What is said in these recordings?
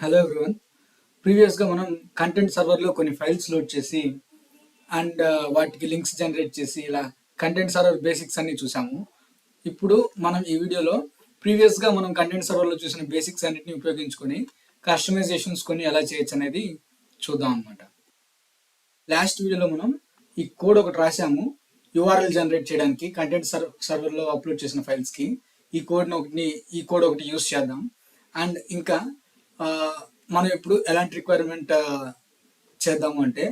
Hello everyone. ప్రీవియస్గా మనం content సర్వర్లో కొన్ని ఫైల్స్ లోడ్ చేసి అండ్ వాటికి లింక్స్ జనరేట్ చేసి ఇలా కంటెంట్ సర్వర్ బేసిక్స్ అన్ని చూసాము. ఇప్పుడు మనం ఈ వీడియోలో ప్రీవియస్గా మనం కంటెంట్ సర్వర్లో చూసిన బేసిక్స్ అన్నిటిని ఉపయోగించుకొని కస్టమైజేషన్స్ కొన్ని ఎలా చేయొచ్చు అనేది చూద్దాం అనమాట. లాస్ట్ వీడియోలో మనం ఈ కోడ్ ఒకటి రాసాము యూఆర్ఎల్ జనరేట్ చేయడానికి కంటెంట్ సర్వర్లో అప్లోడ్ చేసిన ఫైల్స్కి. ఈ కోడ్ ఒకటి యూస్ చేద్దాం. అండ్ ఇంకా మనం ఇప్పుడు ఎలాంటి రిక్వైర్మెంట్ చేద్దాము అంటే,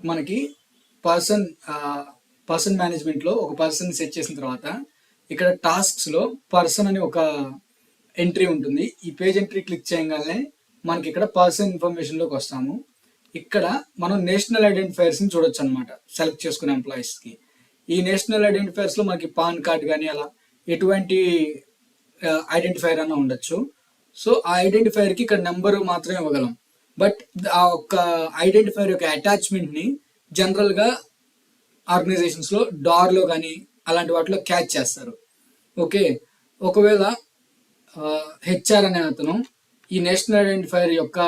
మనకి పర్సన్ మేనేజ్మెంట్లో ఒక పర్సన్ సెట్ చేసిన తర్వాత ఇక్కడ టాస్క్స్లో పర్సన్ అని ఒక ఎంట్రీ ఉంటుంది. ఈ పేజ్ ఎంట్రీ క్లిక్ చేయగానే మనకి ఇక్కడ పర్సన్ ఇన్ఫర్మేషన్లోకి వస్తాము. ఇక్కడ మనం నేషనల్ ఐడెంటిఫైయర్స్ని చూడొచ్చు అనమాట సెలెక్ట్ చేసుకునే ఎంప్లాయీస్కి. ఈ నేషనల్ ఐడెంటిఫైయర్స్లో మనకి పాన్ కార్డ్ కానీ అలా ఎటువంటి ఐడెంటిఫైయర్ అన్న ఉండొచ్చు. సో ఆ ఐడెంటిఫైయర్కి ఇక్కడ నెంబరు మాత్రమే ఇవ్వగలం. బట్ ఆ ఒక్క ఐడెంటిఫైయర్ యొక్క అటాచ్మెంట్ని జనరల్గా ఆర్గనైజేషన్స్లో డార్లో కానీ అలాంటి వాటిలో క్యాచ్ చేస్తారు. ఓకే, ఒకవేళ హెచ్ఆర్ అనే అతను ఈ నేషనల్ ఐడెంటిఫైయర్ యొక్క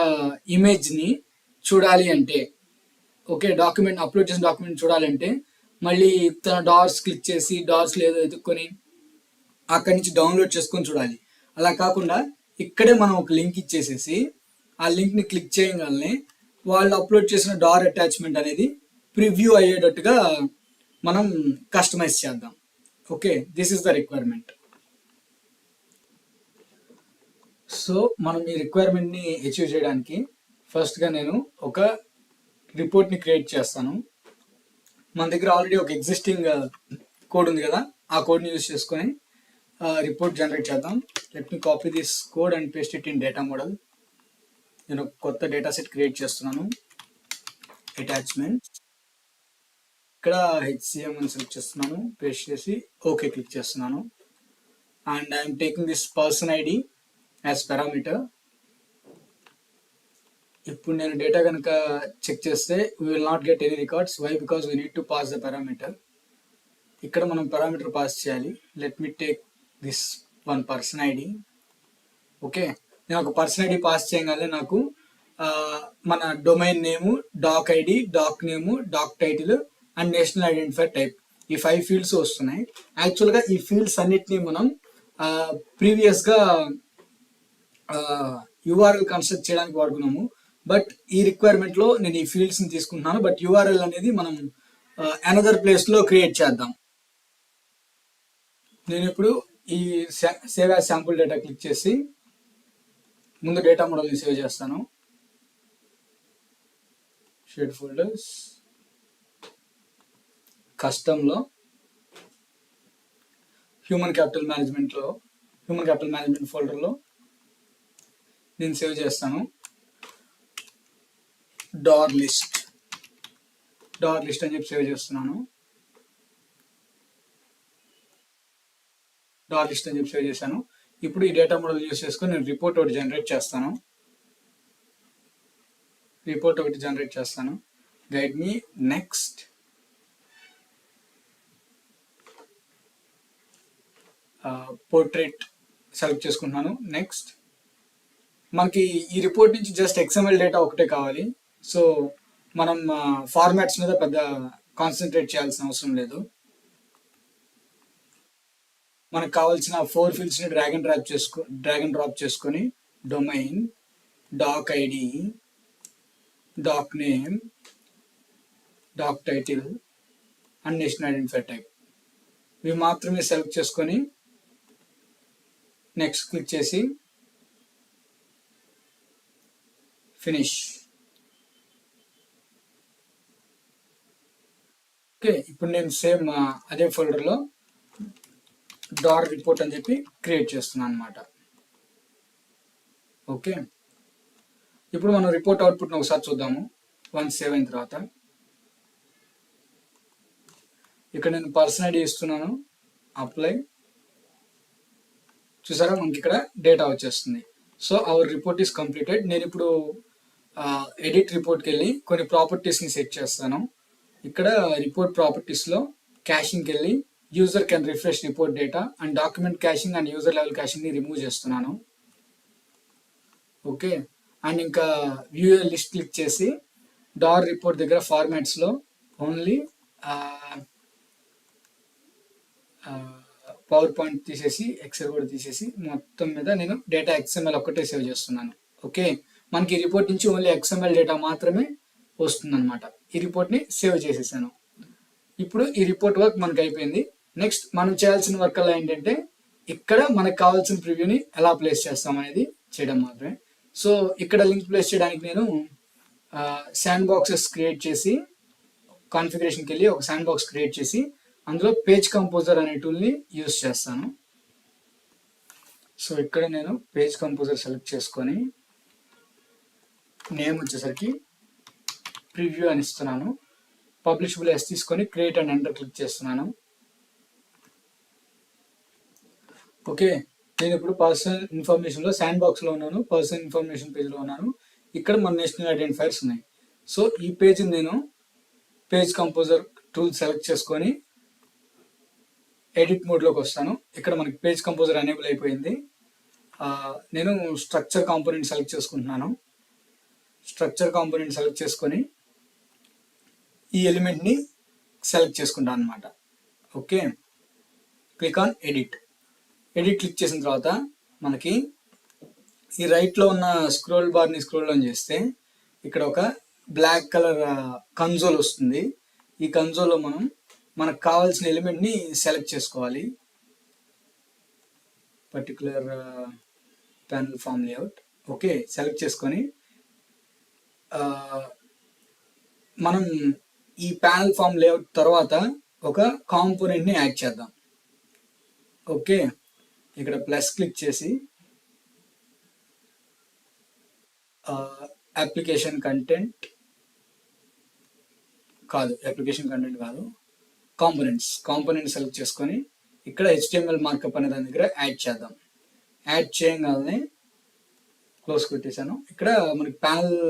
ఇమేజ్ని చూడాలి అంటే, ఓకే, డాక్యుమెంట్ అప్లోడ్ చేసిన డాక్యుమెంట్ చూడాలంటే మళ్ళీ తన డార్స్ క్లిక్ చేసి డార్స్లో ఏదో ఎదుక్కొని అక్కడి నుంచి డౌన్లోడ్ చేసుకొని చూడాలి. అలా కాకుండా ఇక్కడే మనం ఒక లింక్ ఇచ్చేసేసి ఆ లింక్ని క్లిక్ చేయగానే వాళ్ళు అప్లోడ్ చేసిన డార్ అటాచ్మెంట్ అనేది ప్రివ్యూ అయ్యేటట్టుగా మనం కస్టమైజ్ చేద్దాం. Okay, this is the requirement. So మనం ఈ రిక్వైర్మెంట్ని అచీవ్ చేయడానికి ఫస్ట్గా నేను ఒక రిపోర్ట్ని క్రియేట్ చేస్తాను. మన దగ్గర ఆల్రెడీ ఒక ఎగ్జిస్టింగ్ కోడ్ ఉంది కదా, ఆ కోడ్ని యూజ్ చేసుకొని రిపోర్ట్ జనరేట్ చేద్దాం. Let me copy this code and paste it in data model. నేను కొత్త డేటా సెట్ క్రియేట్ చేస్తున్నాను. అటాచ్మెంట్ ఇక్కడ హెచ్సిఎం అని సెలెక్ట్ చేస్తున్నాను, పేస్ట్ చేసి ఓకే క్లిక్ చేస్తున్నాను. And I'm taking this person ID as parameter. ఇప్పుడు నేను డేటా కనుక చెక్ చేస్తే we will not get any records. Why? Because we need to pass the parameter. ఇక్కడ మనం పారామీటర్ పాస్ చేయాలి. Let me take this one person ID. Okay, నేను ఒక person ID pass చేయగానే నాకు మన domain name, doc ID, doc name, doc title and national identifier type, ఈ 5 fields వస్తున్నాయి. యాక్చువల్గా ఈ ఫీల్డ్స్ అన్నిటినీ మనం ప్రీవియస్గా యూఆర్ఎల్ కన్స్ట్రక్ట్ చేయడానికి వాడుకున్నాము. బట్ ఈ రిక్వైర్మెంట్లో నేను ఈ ఫీల్డ్స్ని తీసుకుంటున్నాను. బట్ యూఆర్ఎల్ అనేది మనం అనదర్ ప్లేస్లో క్రియేట్ చేద్దాం. నేను ఇప్పుడు ఈ save as sample data click చేసి ముందు డేటా మోడల్ని సేవ్ చేస్తాను. షేడ్ ఫోల్డర్స్, కస్టమ్లో హ్యూమన్ క్యాపిటల్ మేనేజ్మెంట్ ఫోల్డర్లో నేను సేవ్ చేస్తాను. డార్ లిస్ట్ అని చెప్పి సేవ్ చేస్తున్నాను. డార్ లిస్ట్ అని చెప్పి సేవ్ చేశాను. ఇప్పుడు ఈ డేటా మోడల్ యూస్ చేసుకొని నేను రిపోర్ట్ ఒకటి జనరేట్ చేస్తాను. గైడ్ మీ నెక్స్ట్. పోర్ట్రేట్ సెలెక్ట్ చేసుకుంటున్నాను. నెక్స్ట్. మనకి ఈ రిపోర్ట్ నుంచి జస్ట్ XML డేటా ఒకటే కావాలి. సో మనం ఫార్మాట్స్ మీద పెద్ద కాన్సన్ట్రేట్ చేయాల్సిన అవసరం లేదు. మనకు కావాల్సిన 4 ఫీల్డ్స్ని డ్రాగ్ అండ్ డ్రాప్ చేసుకొని domain, doc ID, doc name, doc title and national identifier type ఇవి మాత్రమే సెలెక్ట్ చేసుకొని నెక్స్ట్ క్లిక్ చేసి ఫినిష్. ఓకే, ఇప్పుడు నేను సేమ్ అదే ఫోల్డర్లో డార్ రిపోర్ట్ అని చెప్పి క్రియేట్ చేస్తున్నాను అనమాట. ఓకే, ఇప్పుడు మనం రిపోర్ట్ అవుట్పుట్ని ఒకసారి చూద్దాము. వన్స్ సేవ్ అయిన తర్వాత ఇక్కడ నేను పర్సన్ ఐడి ఇస్తున్నాను. అప్లై. చూసారా, మనకి ఇక్కడ డేటా వచ్చేస్తుంది. So our report is completed. నేను ఇప్పుడు ఎడిట్ రిపోర్ట్కి వెళ్ళి కొన్ని ప్రాపర్టీస్ని సెట్ చేస్తాను. ఇక్కడ రిపోర్ట్ ప్రాపర్టీస్లో క్యాషింగ్కి వెళ్ళి user can refresh report data and document caching and user level క్యాషింగ్ని రిమూవ్ చేస్తున్నాను. ఓకే, అండ్ ఇంకా వ్యూ లిస్ట్ క్లిక్ చేసి డార్ రిపోర్ట్ దగ్గర ఫార్మాట్స్లో ఓన్లీ పవర్ పాయింట్ తీసేసి ఎక్సెల్ కూడా తీసేసి మొత్తం మీద నేను డేటా XML ఒక్కటే సేవ్ చేస్తున్నాను. ఓకే, మనకి ఈ రిపోర్ట్ నుంచి ఓన్లీ XML డేటా మాత్రమే వస్తుందన్నమాట. ఈ రిపోర్ట్ని సేవ్ చేసేసాను. ఇప్పుడు ఈ రిపోర్ట్ వర్క్ మనకి అయిపోయింది. నెక్స్ట్ మనం చేయాల్సిన వర్క్ అలా ఏంటంటే ఇక్కడ మనకు కావాల్సిన ప్రివ్యూని ఎలా ప్లేస్ చేస్తాం అనేది చేయడం మాత్రమే. సో ఇక్కడ లింక్ ప్లేస్ చేయడానికి నేను శాండ్ బాక్సెస్ క్రియేట్ చేసి కాన్ఫిగరేషన్కి వెళ్ళి ఒక శాండ్ బాక్స్ క్రియేట్ చేసి అందులో పేజ్ కంపోజర్ అనే టూల్ని యూజ్ చేస్తాను. సో ఇక్కడ నేను పేజ్ కంపోజర్ సెలెక్ట్ చేసుకొని నేమ్ వచ్చేసరికి ప్రివ్యూ అని ఇస్తున్నాను. పబ్లిషబుల్ ఎస్ తీసుకొని క్రియేట్ అండ్ ఎంటర్ క్లిక్ చేస్తున్నాను. ఓకే, నేను ఇప్పుడు పర్సనల్ ఇన్ఫర్మేషన్లో శాండ్ బాక్స్లో ఉన్నాను, పర్సనల్ ఇన్ఫర్మేషన్ పేజ్లో ఉన్నాను. ఇక్కడ మన నేషనల్ ఐడెంటిఫైర్స్ ఉన్నాయి. సో ఈ పేజ్ని నేను పేజ్ కంపోజర్ టూల్ సెలెక్ట్ చేసుకొని ఎడిట్ మోడ్లోకి వస్తాను. ఇక్కడ మనకి పేజ్ కంపోజర్ ఎనేబుల్ అయిపోయింది. నేను స్ట్రక్చర్ కాంపోనెంట్ సెలెక్ట్ చేసుకుంటున్నాను. స్ట్రక్చర్ కాంపోనెంట్ సెలెక్ట్ చేసుకొని ఈ ఎలిమెంట్ని సెలెక్ట్ చేసుకుంటాను అనమాట. Okay, click on edit. Edit click చేసిన తర్వాత మనకి ఈ రైట్లో ఉన్న స్క్రోల్ బార్ని స్క్రోల్ డౌన్ చేస్తే ఇక్కడ ఒక బ్లాక్ కలర్ కన్సోల్ వస్తుంది. ఈ కన్సోల్లో మనం మనకు కావాల్సిన ఎలిమెంట్ని సెలెక్ట్ చేసుకోవాలి. Particular panel form layout. Okay, select చేసుకొని మనం ఈ ప్యానల్ ఫామ్ లేఅవుట్ తర్వాత ఒక కాంపోనెంట్ని యాడ్ చేద్దాం. ఓకే, ఇక్కడ ప్లస్ క్లిక్ చేసి అప్లికేషన్ కంటెంట్ కాదు, కాంపోనెంట్స్ సెలెక్ట్ చేసుకొని ఇక్కడ HTML మార్కప్ అనే దాని దగ్గర యాడ్ చేద్దాం. యాడ్ చేయగానే క్లోజ్ కొట్టేశాను. ఇక్కడ మనకి ప్యానల్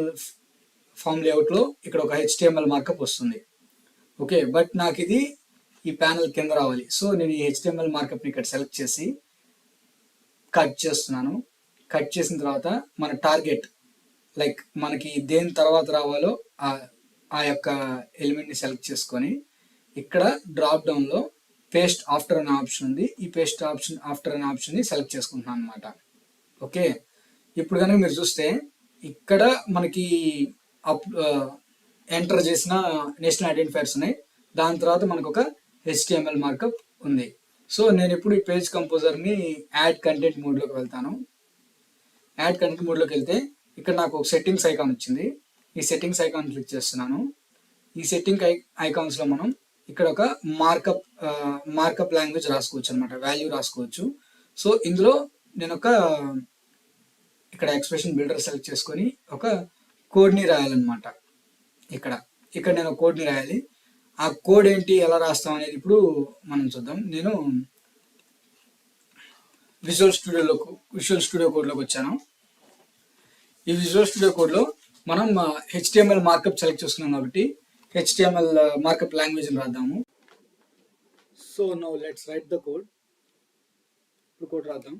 ఫామ్ లేఅవుట్లో ఇక్కడ ఒక HTML మార్కప్ వస్తుంది. ఓకే, బట్ నాకు ఇది ఈ ప్యానల్ కింద రావాలి. సో నేను ఈ HTML మార్కప్ని ఇక్కడ సెలెక్ట్ చేసి కట్ చేస్తున్నాను. కట్ చేసిన తర్వాత మన టార్గెట్ లైక్ మనకి దేని తర్వాత రావాలో ఆ యొక్క ఎలిమెంట్ని సెలెక్ట్ చేసుకొని ఇక్కడ డ్రాప్ డౌన్లో పేస్ట్ ఆఫ్టర్ అనే ఆప్షన్ ఉంది. ఈ పేస్ట్ ఆఫ్టర్ అనే ఆప్షన్ని సెలెక్ట్ చేసుకుంటున్నాను అనమాట. ఓకే, ఇప్పుడు కనుక మీరు చూస్తే ఇక్కడ మనకి ఎంటర్ చేసిన నేషనల్ ఐడెంటిఫైర్స్ ఉన్నాయి. దాని తర్వాత మనకు ఒక HTML మార్కప్ ఉంది. సో నేను ఇప్పుడు ఈ పేజ్ కంపోజర్ని యాడ్ కంటెంట్ మోడ్లోకి వెళ్తాను. యాడ్ కంటెంట్ మోడ్లోకి వెళ్తే ఇక్కడ నాకు ఒక సెట్టింగ్స్ ఐకాన్ వచ్చింది. ఈ సెట్టింగ్స్ ఐకాన్ క్లిక్ చేస్తున్నాను. ఈ సెట్టింగ్ ఐకాన్స్లో మనం ఇక్కడ ఒక మార్కప్ లాంగ్వేజ్ రాసుకోవచ్చు అనమాట, వాల్యూ రాసుకోవచ్చు. సో ఇందులో నేను ఇక్కడ ఎక్స్ప్రెషన్ బిల్డర్ సెలెక్ట్ చేసుకొని ఒక కోడ్ని రాయాలన్నమాట. ఇక్కడ నేను కోడ్ని రాయాలి. ఆ కోడ్ ఏంటి, ఎలా రాస్తాం అనేది ఇప్పుడు మనం చూద్దాం. నేను విజువల్ స్టూడియో కోడ్లోకి వచ్చాను. ఈ విజువల్ స్టూడియో కోడ్లో మనం HTML మార్కప్ సెలెక్ట్ చేసుకున్నాం కాబట్టి HTML మార్కప్ లాంగ్వేజ్ని రాద్దాము. So now let's write the code. ఇప్పుడు కోడ్ రాద్దాం.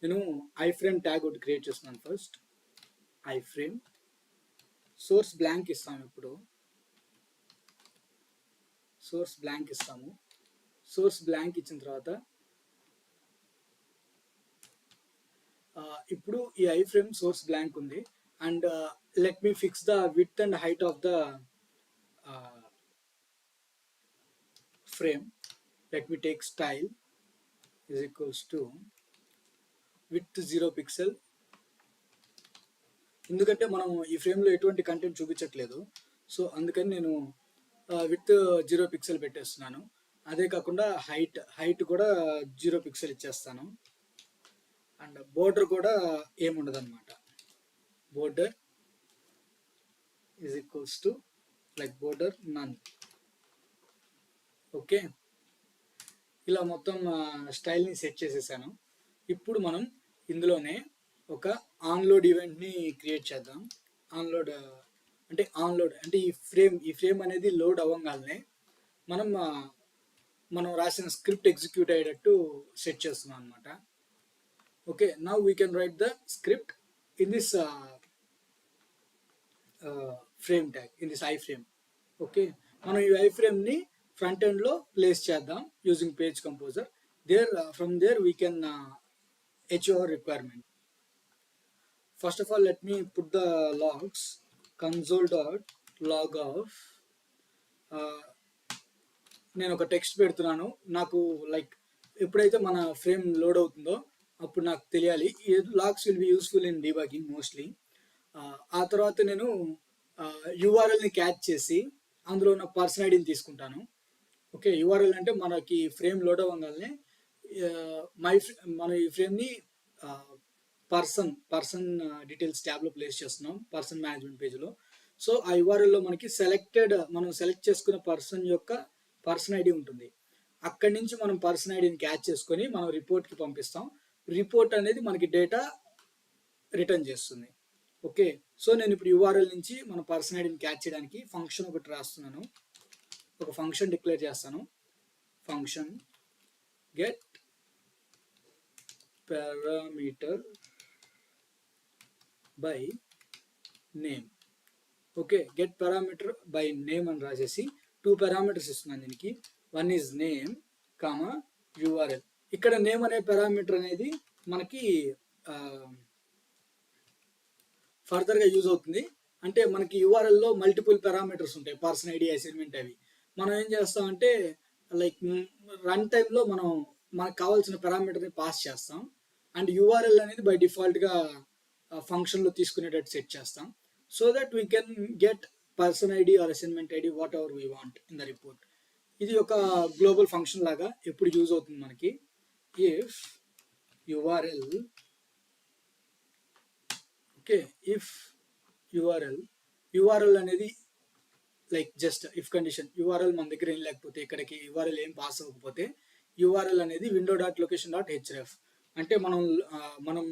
నేను ఐఫ్రేమ్ ట్యాగ్ ఒకటి క్రియేట్ చేస్తున్నాను. ఫస్ట్ ఐఫ్రేమ్ సోర్స్ బ్లాంక్ ఇస్తాము. ఇప్పుడు సోర్స్ బ్లాంక్ ఇస్తాము. సోర్స్ బ్లాంక్ ఇచ్చిన తర్వాత ఇప్పుడు ఈ ఐఫ్రేమ్ సోర్స్ బ్లాంక్ ఉంది. And let me fix the width and height of the frame. Let me take style is equals to width 0 pixel. ఎందుకంటే మనం ఈ ఫ్రేమ్లో ఎటువంటి కంటెంట్ చూపించట్లేదు. సో అందుకని నేను విత్ 0 పిక్సెల్ పెట్టేస్తున్నాను. అదే కాకుండా హైట్ కూడా 0 పిక్సెల్ ఇచ్చేస్తాను. అండ్ బోర్డర్ కూడా ఏముండదు అనమాట. Border is equals to like border none. Okay, ఇలా మొత్తం స్టైల్ని సెట్ చేసేసాను. ఇప్పుడు మనం ఇందులోనే ఒక ఆన్లోడ్ ఈవెంట్ని క్రియేట్ చేద్దాం. ఆన్లోడ్ అంటే ఈ ఫ్రేమ్ అనేది లోడ్ అవ్వగానే మనం రాసిన స్క్రిప్ట్ ఎగ్జిక్యూట్ అయ్యేటట్టు సెట్ చేస్తున్నాం అనమాట. Okay, now we can write the script in this frame tag in this iframe. Okay, మనం ఈ ఐ ఫ్రేమ్ని ఫ్రంట్ ఎండ్లో ప్లేస్ చేద్దాం using page composer. From there we can achieve our requirement. First of all, let me put the logs console.log of నేను ఒక text పెడుతున్నాను. నాకు లైక్ ఎప్పుడైతే మన ఫ్రేమ్ లోడ్ అవుతుందో అప్పుడు నాకు తెలియాలి. ఈ logs will be useful in debugging mostly. ఆ తర్వాత నేను యూఆర్ఎల్ని క్యాచ్ చేసి అందులో ఉన్న పర్సన్ ఐడిని తీసుకుంటాను. ఓకే, యూఆర్ఎల్ అంటే మనకి ఫ్రేమ్ లోడ్ అవ్వగానే మన ఈ ఫ్రేమ్ని పర్సన్ డీటెయిల్స్ ట్యాబ్లో ప్లేస్ చేస్తున్నాం పర్సన్ మేనేజ్మెంట్ పేజ్లో. సో ఆ యూఆర్ఎల్లో మనకి మనం సెలెక్ట్ చేసుకున్న పర్సన్ యొక్క పర్సన్ ఐడి ఉంటుంది. అక్కడి నుంచి మనం పర్సన్ ఐడిని క్యాచ్ చేసుకొని మనం రిపోర్ట్కి పంపిస్తాం. రిపోర్ట్ అనేది మనకి డేటా రిటర్న్ చేస్తుంది. ఓకే, సో నేను ఇప్పుడు యూఆర్ఎల్ నుంచి మన పర్సన్ ఐడిని క్యాచ్ చేయడానికి ఫంక్షన్ ఒకటి రాస్తున్నాను. ఒక ఫంక్షన్ డిక్లేర్ చేస్తాను. Function get parameter by name. Okay, get parameter by name అని రాసేసి 2 పారామీటర్స్ ఇస్తున్నాను దీనికి. One is name comma URL. ఇక్కడ నేమ్ అనే పారామీటర్ అనేది మనకి ఫర్దర్గా యూజ్ అవుతుంది. అంటే మనకి యూఆర్ఎల్లో మల్టిపుల్ పారామీటర్స్ ఉంటాయి, పర్సన్ ఐడి, అసైన్మెంట్ అవి. మనం ఏం చేస్తామంటే లైక్ రన్ టైంలో మనకు కావాల్సిన పారామీటర్ని పాస్ చేస్తాం అండ్ యూఆర్ఎల్ అనేది బై డిఫాల్ట్గా ఫంక్షన్లో తీసుకునేటట్టు సెట్ చేస్తాం. So that we can get person ID or assignment ID whatever we want in the report. ఇది ఒక గ్లోబల్ ఫంక్షన్ లాగా ఎప్పుడు యూజ్ అవుతుంది మనకి. If URL, okay, if URL అనేది like just if condition. URL మన దగ్గర ఏం లేకపోతే, ఇక్కడికి యూఆర్ఎల్ ఏం పాస్ అవ్వకపోతే యూఆర్ఎల్ అనేది window.location.href. అంటే మనం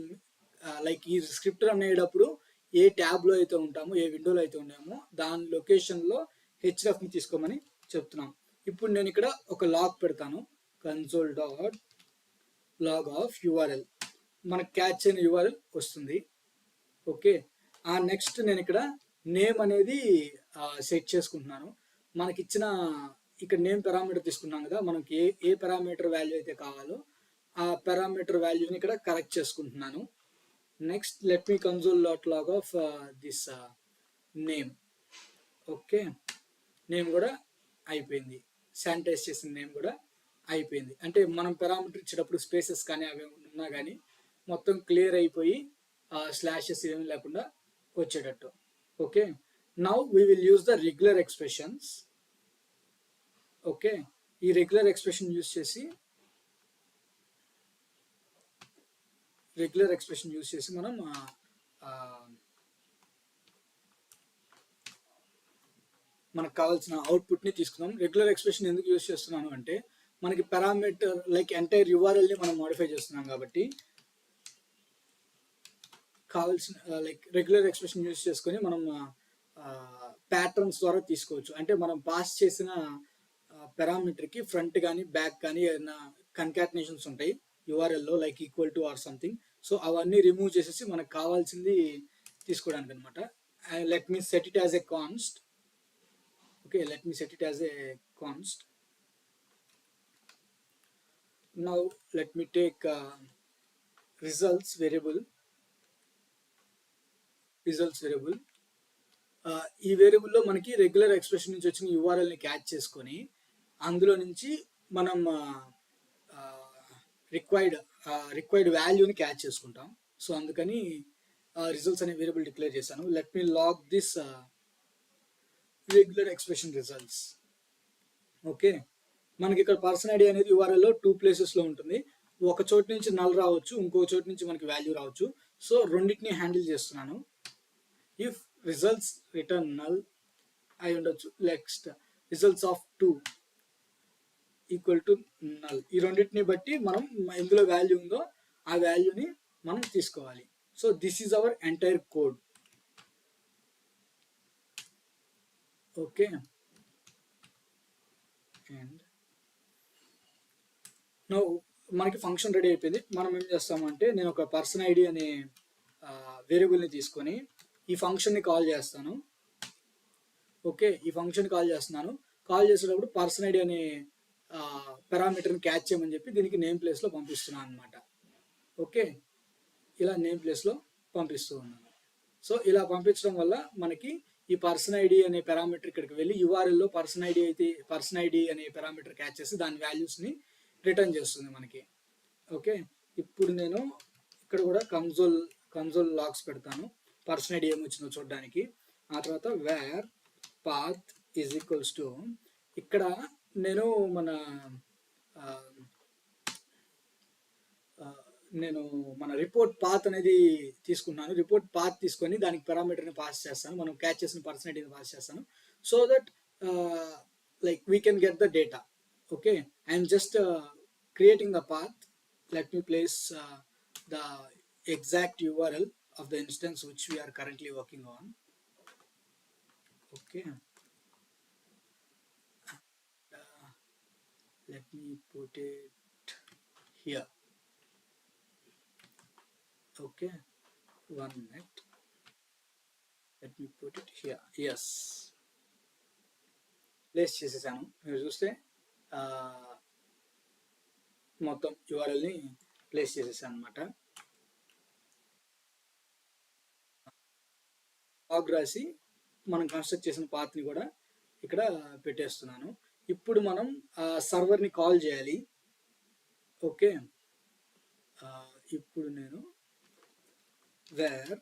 లైక్ ఈ స్క్రిప్ట్ రన్ అయ్యేటప్పుడు ఏ ట్యాబ్లో అయితే ఉంటామో, ఏ విండోలో అయితే ఉన్నామో దాని లొకేషన్లో హెచ్ఎఫ్ని తీసుకోమని చెప్తున్నాం. ఇప్పుడు నేను ఇక్కడ ఒక లాగ్ పెడతాను, console.log of URL. మనకు క్యాచ్ అయిన యూఆర్ఎల్ వస్తుంది. ఓకే, నెక్స్ట్ నేను ఇక్కడ నేమ్ అనేది సెట్ చేసుకుంటున్నాను. మనకి ఇచ్చిన ఇక్కడ నేమ్ పారామీటర్ తీసుకున్నాం కదా, మనకి ఏ పారామీటర్ వాల్యూ అయితే కావాలో ఆ పారామీటర్ వాల్యూని ఇక్కడ కరెక్ట్ చేసుకుంటున్నాను. Next let me console.log of this name. Okay, name కూడా అయిపోయింది. శానిటైజ్ చేసిన నేమ్ కూడా అయిపోయింది. అంటే మనం పారామీటర్ ఇచ్చేటప్పుడు స్పేసెస్ కానీ అవి ఉన్నా కానీ మొత్తం క్లియర్ అయిపోయి స్లాషెస్ ఏమి లేకుండా వచ్చేటట్టు. Okay, now we will use the regular expressions. Okay, ఈ రెగ్యులర్ ఎక్స్ప్రెషన్ యూజ్ చేసి మనం మనకు కావాల్సిన అవుట్పుట్ని తీసుకుందాం. రెగ్యులర్ ఎక్స్ప్రెషన్ ఎందుకు యూజ్ చేస్తున్నాను అంటే మనకి పారామీటర్ లైక్ ఎంటైర్ యూఆర్ఎల్ని మనం మోడిఫై చేస్తున్నాం కాబట్టి కావాల్సిన లైక్ రెగ్యులర్ ఎక్స్ప్రెషన్ యూజ్ చేసుకొని మనం ప్యాటర్న్స్ ద్వారా తీసుకోవచ్చు. అంటే మనం పాస్ చేసిన పారామీటర్కి ఫ్రంట్ కానీ బ్యాక్ కానీ ఏదైనా కన్కాటినేషన్స్ ఉంటాయి యూఆర్ఎల్లో, like equal to or something. So అవన్నీ రిమూవ్ చేసేసి మనకు కావాల్సింది తీసుకోవడానికి అనమాట. Let me set it as a const. Okay, let me set it as a const. Now let me take results variable. ఈ వేరియబుల్లో మనకి రెగ్యులర్ ఎక్స్ప్రెషన్ నుంచి వచ్చిన యూఆర్ఎల్ని క్యాచ్ చేసుకొని అందులో నుంచి మనం రిక్వైర్డ్ వాల్యూని క్యాచ్ చేసుకుంటాం. సో అందుకని రిజల్ట్స్ అనే వేరియబుల్ డిక్లేర్ చేశాను. Let me log this regular expression results. Okay, మనకి ఇక్కడ పర్సన్ ఐడి అనేది యూఆర్ఎల్లో 2 ప్లేసెస్లో ఉంటుంది. ఒక చోటు నుంచి నల్ రావచ్చు, ఇంకో చోటు నుంచి మనకి వాల్యూ రావచ్చు. సో రెండింటిని హ్యాండిల్ చేస్తున్నాను. ఇఫ్ రిజల్ట్స్ రిటర్న్ నల్ అయి ఉండొచ్చు, next results of 2 equal to null. ఈ రెండింటిని బట్టి మనం ఎందులో వాల్యూ ఉందో ఆ వాల్యూని మనం తీసుకోవాలి. So this is our entire code. Okay, and now మనకి ఫంక్షన్ రెడీ అయిపోయింది. మనం ఏం చేస్తామంటే నేను ఒక పర్సన్ ఐడి అనే వేరియబుల్ని తీసుకొని ఈ ఫంక్షన్ని కాల్ చేస్తాను. ఓకే, ఈ ఫంక్షన్ కాల్ చేస్తున్నాను. కాల్ చేసేటప్పుడు పర్సన్ ఐడి అనే పారామీటర్ని క్యాచ్ చేయమని చెప్పి దీనికి నేమ్ ప్లేస్లో పంపిస్తున్నాను అనమాట. ఓకే, ఇలా నేమ్ ప్లేస్లో పంపిస్తూ ఉన్నాను. సో ఇలా పంపించడం వల్ల మనకి ఈ పర్సన్ ఐడి అనే పారామీటర్ ఇక్కడికి వెళ్ళి యూఆర్ఎల్లో పర్సన్ ఐడి అయితే పర్సన్ ఐడి అనే పారామీటర్ క్యాచ్ చేసి దాని వాల్యూస్ని రిటర్న్ చేస్తుంది మనకి. ఓకే, ఇప్పుడు నేను ఇక్కడ కూడా కన్సోల్ లాగ్స్ పెడతాను, పర్సన్ ఐడి ఏమొచ్చిందో చూడడానికి. ఆ తర్వాత var path is equals to, ఇక్కడ నేను మన రిపోర్ట్ పాత్ అనేది తీసుకున్నాను. రిపోర్ట్ పాత్ తీసుకొని దానికి పారామీటర్ని పాస్ చేస్తాను, మనం క్యాచ్ చేసిన పర్సన్ ఐడిని పాస్ చేస్తాను, so that like we can get the data. Okay, I am just creating the path. Let me place the exact URL of the instance which we are currently working on. Okay, let me put it here. Okay, 1 minute, let me put it here. Yes, place చేసేసాను. మీరు చూస్తే మొత్తం యూఆర్ఎల్ని place చేసేసాను అనమాట. Log రాసి మనం construct చేసిన పాత్ని కూడా ఇక్కడ పెట్టేస్తున్నాను. ఇప్పుడు మనం సర్వర్ని కాల్ చేయాలి. ఓకే, ఇప్పుడు నేను var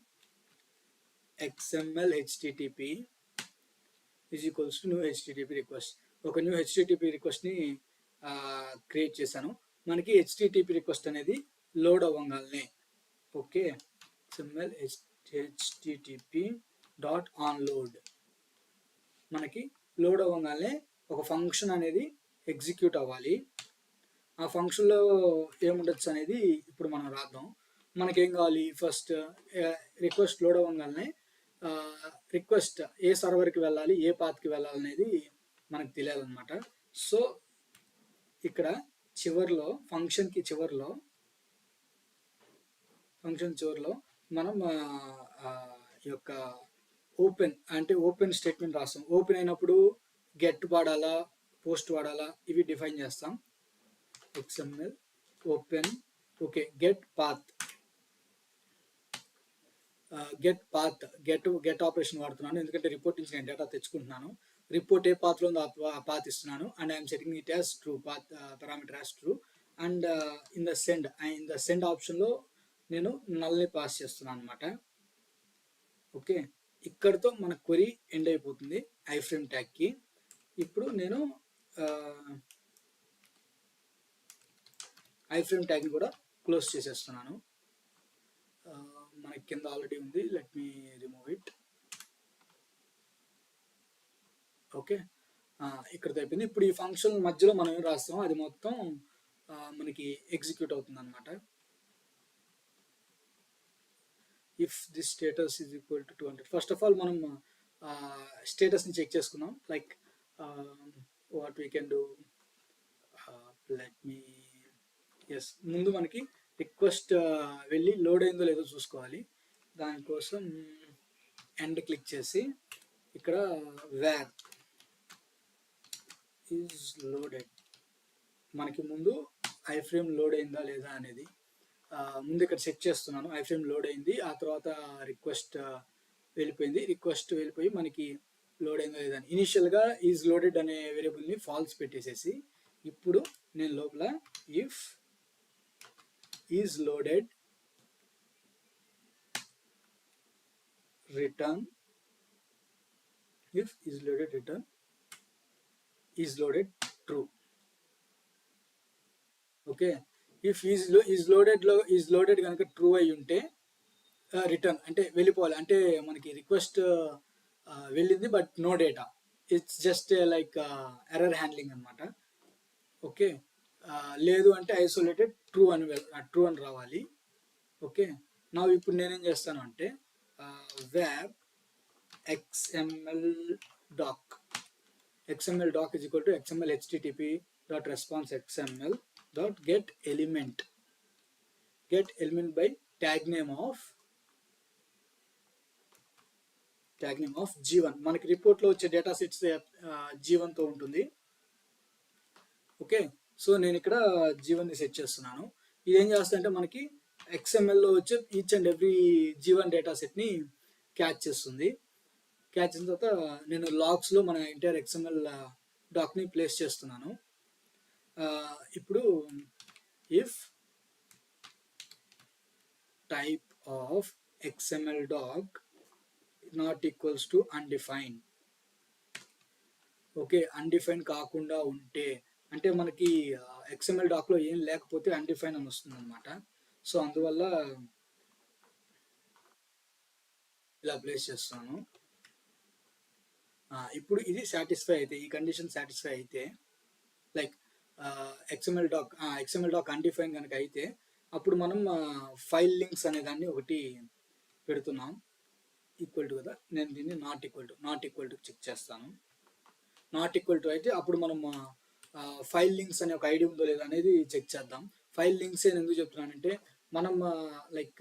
XML HTTP is equals to new HTTP request, ఒక న్యూ HTTP రిక్వెస్ట్ని క్రియేట్ చేశాను. మనకి HTTP రిక్వెస్ట్ అనేది లోడ్ అవ్వగానే, okay, XML HTTP dot onload, మనకి లోడ్ అవ్వగానే ఒక ఫంక్షన్ అనేది ఎగ్జిక్యూట్ అవ్వాలి. ఆ ఫంక్షన్లో ఏముండొచ్చు అనేది ఇప్పుడు మనం రాద్దాం. మనకేం కావాలి, ఫస్ట్ రిక్వెస్ట్ లోడ్ అవ్వగానే రిక్వెస్ట్ ఏ సర్వర్కి వెళ్ళాలి, ఏ పాత్కి వెళ్ళాలి అనేది మనకు తెలియాలన్నమాట. సో ఇక్కడ చివరిలో ఫంక్షన్ చివరిలో మనం యొక్క ఓపెన్ స్టేట్మెంట్ రాస్తాం. ఓపెన్ అయినప్పుడు గెట్ వాడాలా, పోస్ట్ వాడాలా, ఇవి డిఫైన్ చేస్తాం. XML open, okay, get path get operation వాడుతున్నాను, ఎందుకంటే రిపోర్ట్ నుంచి నేను డేటా తెచ్చుకుంటున్నాను. రిపోర్ట్ ఏ పాత్లో ఉందో ఆ పాత్ ఇస్తున్నాను, and I'm setting it as true, path parameter as true. And in the send ఆప్షన్లో నేను నల్ని పాస్ చేస్తున్నాను అనమాట. ఓకే, ఇక్కడితో మన క్వరీ ఎండ్ అయిపోతుంది ఐఫ్రేమ్ ట్యాగ్కి. ఇప్పుడు నేను ఐఫ్రేమ్ ట్యాగ్ని కూడా క్లోజ్ చేసేస్తున్నాను. మనకి కింద ఆల్రెడీ ఉంది, let me remove it. Okay, ఇక్కడితో అయిపోయింది. ఇప్పుడు ఈ ఫంక్షన్ మధ్యలో మనం ఏం రాస్తాం అది మొత్తం మనకి ఎగ్జిక్యూట్ అవుతుంది అనమాట. If this status is equal to 200, first of all మనం స్టేటస్ని చెక్ చేసుకుందాం. Like what we can do, let me yes, ముందు మనకి రిక్వెస్ట్ వెళ్ళి లోడ్ అయిందో లేదో చూసుకోవాలి. దానికోసం ఎండ్ క్లిక్ చేసి ఇక్కడ వేర్ ఈజ్ లోడెడ్, మనకి ముందు ఐఫ్రేమ్ లోడ్ అయిందా లేదా అనేది ముందు ఇక్కడ చెక్ చేస్తున్నాను. ఐఫ్రేమ్ లోడ్ అయింది, ఆ తర్వాత రిక్వెస్ట్ వెళ్ళిపోయి మనకి లోడ్ అయిందా లేదా అని. ఇనిషియల్గా ఈజ్ లోడెడ్ అనే వేరియబుల్ని ఫాల్స్ పెట్టేసేసి ఇప్పుడు నేను లోపల if is loaded return, if is loaded return is loaded true. Okay, if is loaded కనుక ట్రూ అయి ఉంటే రిటర్న్ అంటే వెళ్ళిపోవాలి, అంటే మనకి రిక్వెస్ట్ వెళ్ళింది but no data, it's just like error handling అనమాట. ఓకే, లేదు అంటే ఐసోలేటెడ్ ట్రూ అని రావాలి. ఓకే, నా ఇప్పుడు నేనేం చేస్తాను అంటే wear XML doc is equal to XML HTTP dot response XML dot get element by tag name of tag name of G1. మనకి రిపోర్ట్లో వచ్చే డేటా సెట్స్ G1తో ఉంటుంది. ఓకే, సో నేను ఇక్కడ G1ని సెట్ చేస్తున్నాను. ఇదేం చేస్తుందంటే మనకి XMLలో వచ్చే each and every G1 data సెట్ని క్యాచ్ చేస్తుంది. క్యాచ్ చేసిన తర్వాత నేను లాగ్స్లో మన ఎంటైర్ XML డాక్ని ప్లేస్ చేస్తున్నాను. ఇప్పుడు if type of XML doc not equals to undefined. Okay, undefined కాకుండా ఉంటే అంటే మనకి XML డాక్లో ఏం లేకపోతే అన్డిఫైన్ అని వస్తుంది అనమాట. సో అందువల్ల ఇలా ప్లేస్ చేస్తాను. ఇప్పుడు ఇది సాటిస్ఫై అయితే, ఈ కండిషన్ సాటిస్ఫై అయితే, లైక్ XML డాక్ అన్డిఫైన్ కనుక అయితే అప్పుడు మనం ఫైల్ లింక్స్ అనే దాన్ని ఒకటి పెడుతున్నాం. ఈక్వల్ టు కదా, నేను దీన్ని నాట్ ఈక్వల్ టు చెక్ చేస్తాను. నాట్ ఈక్వల్ టు అయితే అప్పుడు మనం ఫైల్ లింక్స్ అనే ఒక ఐడి ఉందో లేదో అనేది చెక్ చేద్దాం. ఫైల్ లింక్స్ అని ఎందుకు చెప్తున్నానంటే మనం లైక్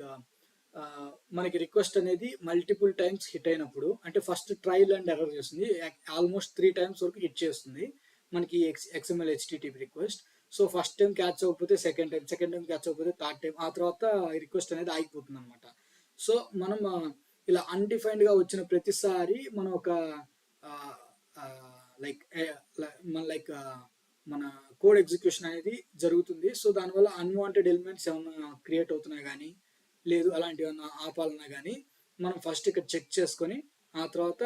మనకి రిక్వెస్ట్ అనేది మల్టిపుల్ టైమ్స్ హిట్ అయినప్పుడు, అంటే ఫస్ట్ ట్రయల్ అండ్ ఎర్రర్ చేస్తుంది, ఆల్మోస్ట్ 3 times వరకు హిట్ చేస్తుంది మనకి XML HTTP request. So first time catch అవ్వకపోతే సెకండ్ టైం క్యాచ్ అవ్వకపోతే థర్డ్ టైం, ఆ తర్వాత రిక్వెస్ట్ అనేది ఆగిపోతుంది అనమాట. సో మనం ఇలా అన్డిఫైన్డ్గా వచ్చిన ప్రతిసారి మనం ఒక లైక్ మన కోడ్ ఎగ్జిక్యూషన్ అనేది జరుగుతుంది. సో దానివల్ల అన్వాంటెడ్ ఎలిమెంట్స్ ఏమైనా క్రియేట్ అవుతున్నాయి కానీ లేదు అలాంటివి ఏమన్నా ఆపాలన్నా కానీ మనం ఫస్ట్ ఇక్కడ చెక్ చేసుకొని ఆ తర్వాత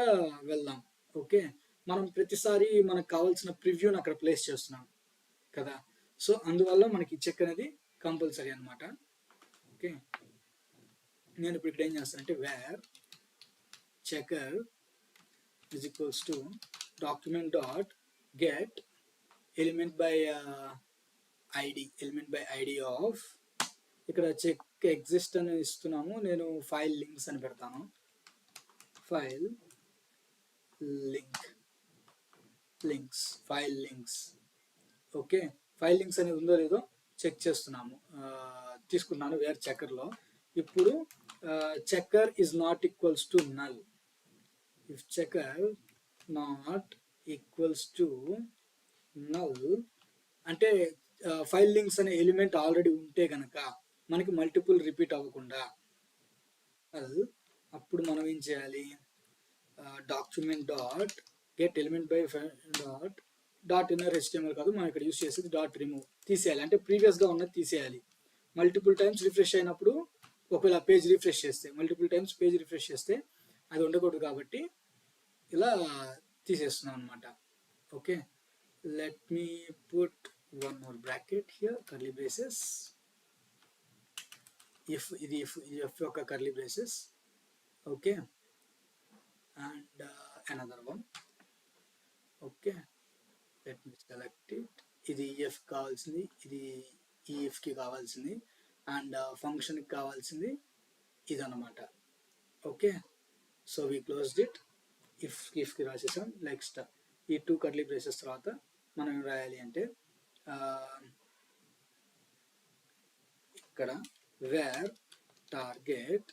వెళ్దాం. ఓకే, మనం ప్రతిసారి మనకు కావాల్సిన ప్రివ్యూని అక్కడ ప్లేస్ చేస్తున్నాం కదా, సో అందువల్ల మనకి చెక్ అనేది కంపల్సరీ అనమాట. ఓకే, నేను ఇప్పుడు ఇక్కడ ఏం చేస్తానంటే var checker is equals to document dot get element by id of, ఇక్కడ చెక్ ఎగ్జిస్ట్ అని ఇస్తున్నాము, నేను ఫైల్ లింక్స్ అని పెడతాను. File links. Okay, file links అనేది ఉందో లేదో చెక్ చేస్తున్నాము. తీసుకున్నాను వేర్ చెక్కర్లో. ఇప్పుడు checker is not equals to null. if checker not equals to null అంటే ఫైల్ లింక్స్ అనే ఎలిమెంట్ ఆల్రెడీ ఉంటే కనుక మనకి మల్టిపుల్ రిపీట్ అవ్వకుండా అప్పుడు మనం ఏం చేయాలి, document dot get element by dot inner HTML కాదు, మనం ఇక్కడ యూస్ చేసేది డాట్ రిమూవ్, తీసేయాలి. అంటే ప్రీవియస్గా ఉన్నది తీసేయాలి. మల్టిపుల్ టైమ్స్ రిఫ్రెష్ అయినప్పుడు ఒకవేళ పేజ్ రిఫ్రెష్ చేస్తే అది ఉండకూడదు కాబట్టి ఇలా తీసేస్తున్నాం అనమాట. Okay, let me put one more bracket here, curly braces. ఇది యొక్క curly braces. Okay, and another one. Okay, let me select it. ఇది EF కావాల్సింది, ఇది EFకి కావాల్సింది, అండ్ ఫంక్షన్కి కావాల్సింది ఇదన్నమాట. Okay, so we closed it. ఇఫ్కి రాసేసాం. నెక్స్ట్ ఈ 2 కర్లీ బ్రేసెస్ తర్వాత మనం ఏం రాయాలి అంటే ఇక్కడ var target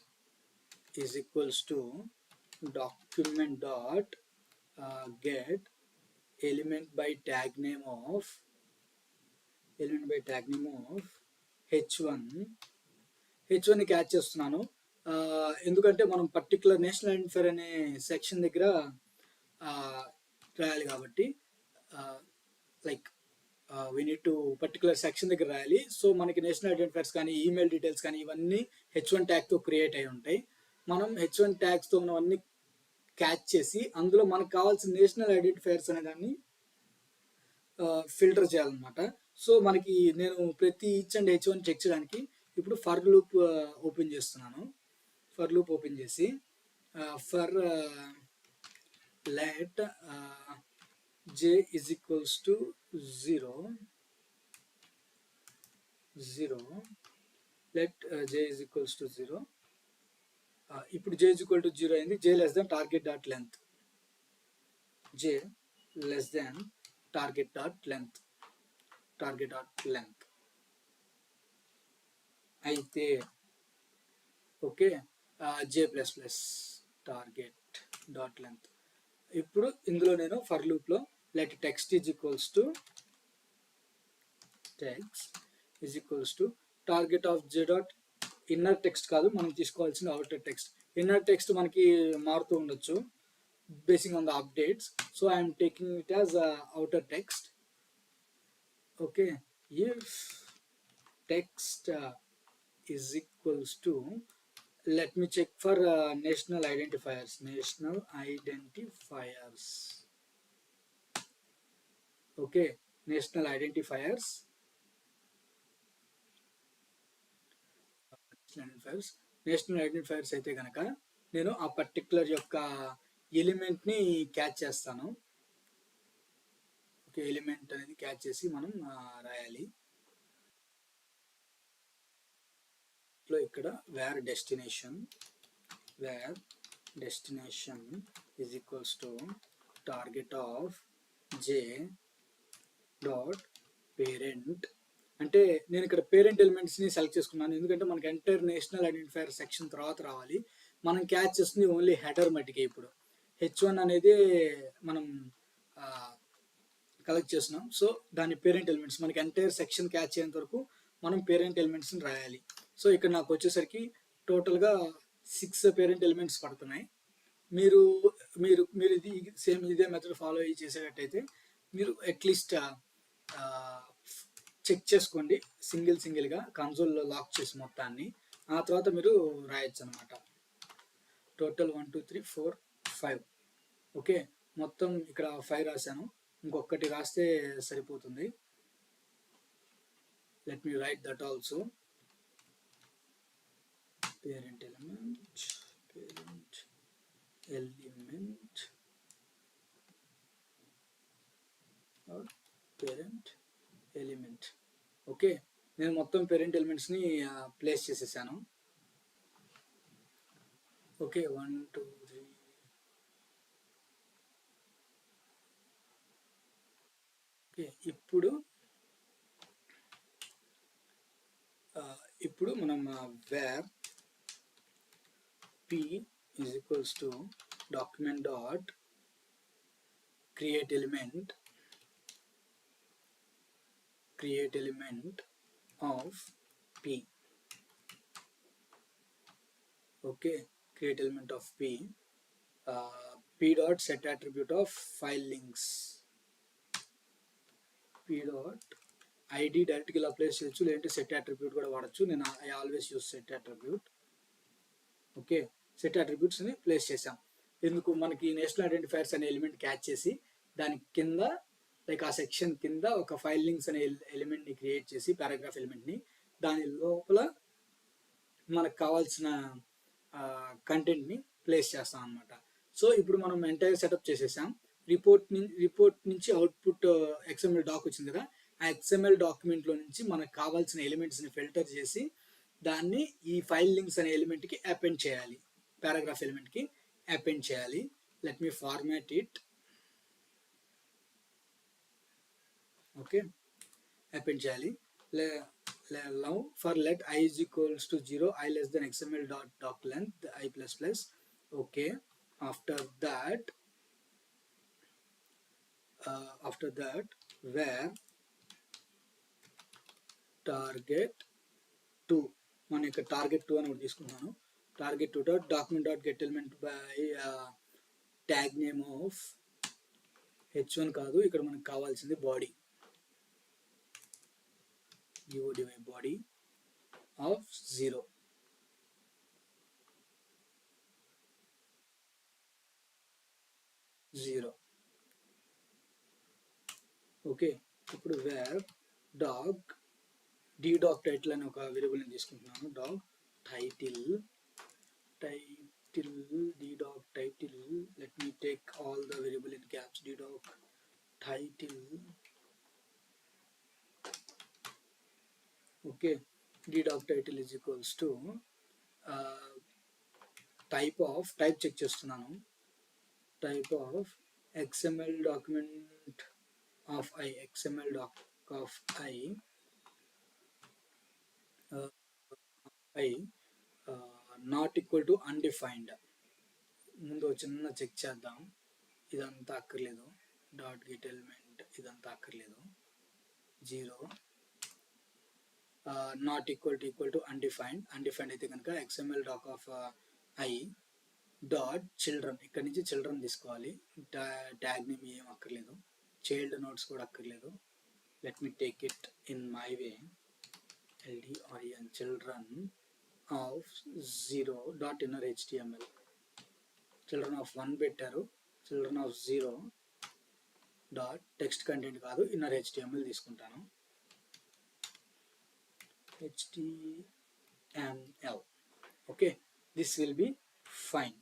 is equals to document dot get element by tag name of H1ని క్యాచ్ చేస్తున్నాను. ఎందుకంటే మనం పర్టికులర్ నేషనల్ ఐడెంటిఫైర్ అనే సెక్షన్ దగ్గర రాయాలి కాబట్టి, like we need to particular section దగ్గర రాయాలి. సో మనకి నేషనల్ ఐడెంటిఫైర్స్ కానీ ఈమెయిల్ డీటెయిల్స్ కానీ ఇవన్నీ H1 ట్యాగ్తో క్రియేట్ అయి ఉంటాయి. మనం H1 ట్యాగ్స్తో ఉన్నవన్నీ క్యాచ్ చేసి అందులో మనకు కావాల్సిన నేషనల్ ఐడెంటిఫైర్స్ అనే దాన్ని ఫిల్టర్ చేయాలన్నమాట. సో మనకి నేను ప్రతి ఈచ్ అండ్ H1 చెక్ చేయడానికి ఇప్పుడు ఫర్ లూప్ ఓపెన్ చేస్తున్నాను. ఫర్ లూప్ ఓపెన్ చేసి for let j is equals to 0, let j is equals to 0. ఇప్పుడు j is equal to 0 అయింది. j less than target dot length, j less than target dot length అయితే okay, j++ target dot length. ఇప్పుడు ఇందులో నేను for లూప్లో let text is equals to text is equals to target of J dot inner text కాదు మనం తీసుకోవాల్సిన outer text. Inner text మనకి మారుతూ ఉండొచ్చు basing on the updates. So I'm taking it as outer text. Okay, if text is equals to, let me check for national identifiers. Okay, national identifiers national identifiers అయితే కనుక నేను ఆ particular యొక్క ఎలిమెంట్ని catch చేస్తాను. ఓకే, ఎలిమెంట్ అనేది catch చేసి మనం రాయాలి. ఇక్కడ var destination is equals to target of J dot parent. అంటే నేను ఇక్కడ పేరెంట్ ఎలిమెంట్స్ని సెలెక్ట్ చేసుకున్నాను ఎందుకంటే మనకి ఎంటైర్ నేషనల్ ఐడెంటిఫైయర్ సెక్షన్ తర్వాత రావాలి. మనం క్యాచ్ చేస్తుంది ఓన్లీ హెడర్ మట్టికే. ఇప్పుడు H1 అనేది మనం కలెక్ట్ చేస్తున్నాం. సో దాని పేరెంట్ ఎలిమెంట్స్ మనకి ఎంటైర్ సెక్షన్ క్యాచ్ అయ్యేంత వరకు మనం పేరెంట్ ఎలిమెంట్స్ని రాయాలి. సో ఇక్కడ నాకు వచ్చేసరికి టోటల్గా 6 పేరెంట్ ఎలిమెంట్స్ పడుతున్నాయి. మీరు మీరు మీరు ఇది సేమ్ ఇదే మెథడ్ ఫాలో అయ్యి చేసేటట్టయితే మీరు అట్లీస్ట్ చెక్ చేసుకోండి సింగిల్గా కన్సోల్లో లాక్ చేసి మొత్తాన్ని. ఆ తర్వాత మీరు రాయొచ్చు అనమాట. టోటల్ 1 2 3 4 5. ఓకే, మొత్తం ఇక్కడ 5 రాశాను. ఇంకొకటి రాస్తే సరిపోతుంది. Let me right that also. Parent element okay, నేను మొత్తం పేరెంట్ ఎలిమెంట్స్ని ప్లేస్ చేసేసాను. ఓకే, 1 2 3. ఓకే, ఇప్పుడు మనం wear p is equals to document dot create element of p. Okay, create element of p. P dot set attribute of file links. P dot id డైరెక్ట్గా ఇలా place చేయొచ్చు, లేదంటే set attribute కూడా వాడచ్చు. నేను I always use set attribute. Okay, set అట్రిబ్యూట్స్ని place చేసాం. ఎందుకు మనకి నేషనల్ ఐడెంటిఫైయర్స్ అనే ఎలిమెంట్ క్యాచ్ చేసి దాని కింద లైక్ ఆ సెక్షన్ కింద ఒక ఫైల్ లింక్స్ అనే ఎలిమెంట్ని క్రియేట్ చేసి పారాగ్రాఫ్ ఎలిమెంట్ని దాని లోపల మనకు కావాల్సిన కంటెంట్ని ప్లేస్ చేస్తాం అనమాట. సో ఇప్పుడు మనం ఎంటైర్ సెటప్ చేసేసాం. రిపోర్ట్ నుంచి అవుట్పుట్ XML డాక్ వచ్చింది కదా, ఆ XML డాక్యుమెంట్లో నుంచి మనకు కావాల్సిన ఎలిమెంట్స్ని ఫిల్టర్ చేసి దాన్ని ఈ ఫైల్ లింక్స్ అనే ఎలిమెంట్కి అపెండ్ చేయాలి, పారాగ్రాఫ్ ఎలిమెంట్కి అపెండ్ చేయాలి. Let me format it. Okay, append చేయాలి. Now for let I is equals to 0, I less than XML dot doc length I plus plus. Okay, after that where target 2, మనం ఇక్కడ target 2 అని ఒకటి తీసుకున్నాను. target 2 dot document dot get element by tag name of H1 కాదు, ఇక్కడ మనకు కావాల్సింది body, body of 0. Okay, ఇప్పుడు వేర్ డాగ్ డాగ్ టైటిల్ అని ఒక వేరియబుల్ని తీసుకుంటున్నాను. Doc title doc title. Let me take all the variable in caps. Doc title. Okay, doc title is equals to type check చేస్తున్నాను. Type of XML document of XML doc of not equal to undefined. ముందు చిన్న check చేద్దాం. ఇదంతా అక్కర్లేదు. Dot get element ఇదంతా అక్కర్లేదు. 0 not equal to undefined అయితే కనుక XML doc of I dot children, ఇక్కడ నుంచి చిల్డ్రన్ తీసుకోవాలి. ట్యాగ్ నేమ్ ఏం అక్కర్లేదు. చైల్డ్ నోట్స్ కూడా అక్కర్లేదు. Let me take it in my way. LDRN children of 0 dot inner HTML. Children of 1 పెట్టారు. Children of 0 dot text content కాదు, inner HTML తీసుకుంటాను. HTML. Okay, this will be fine.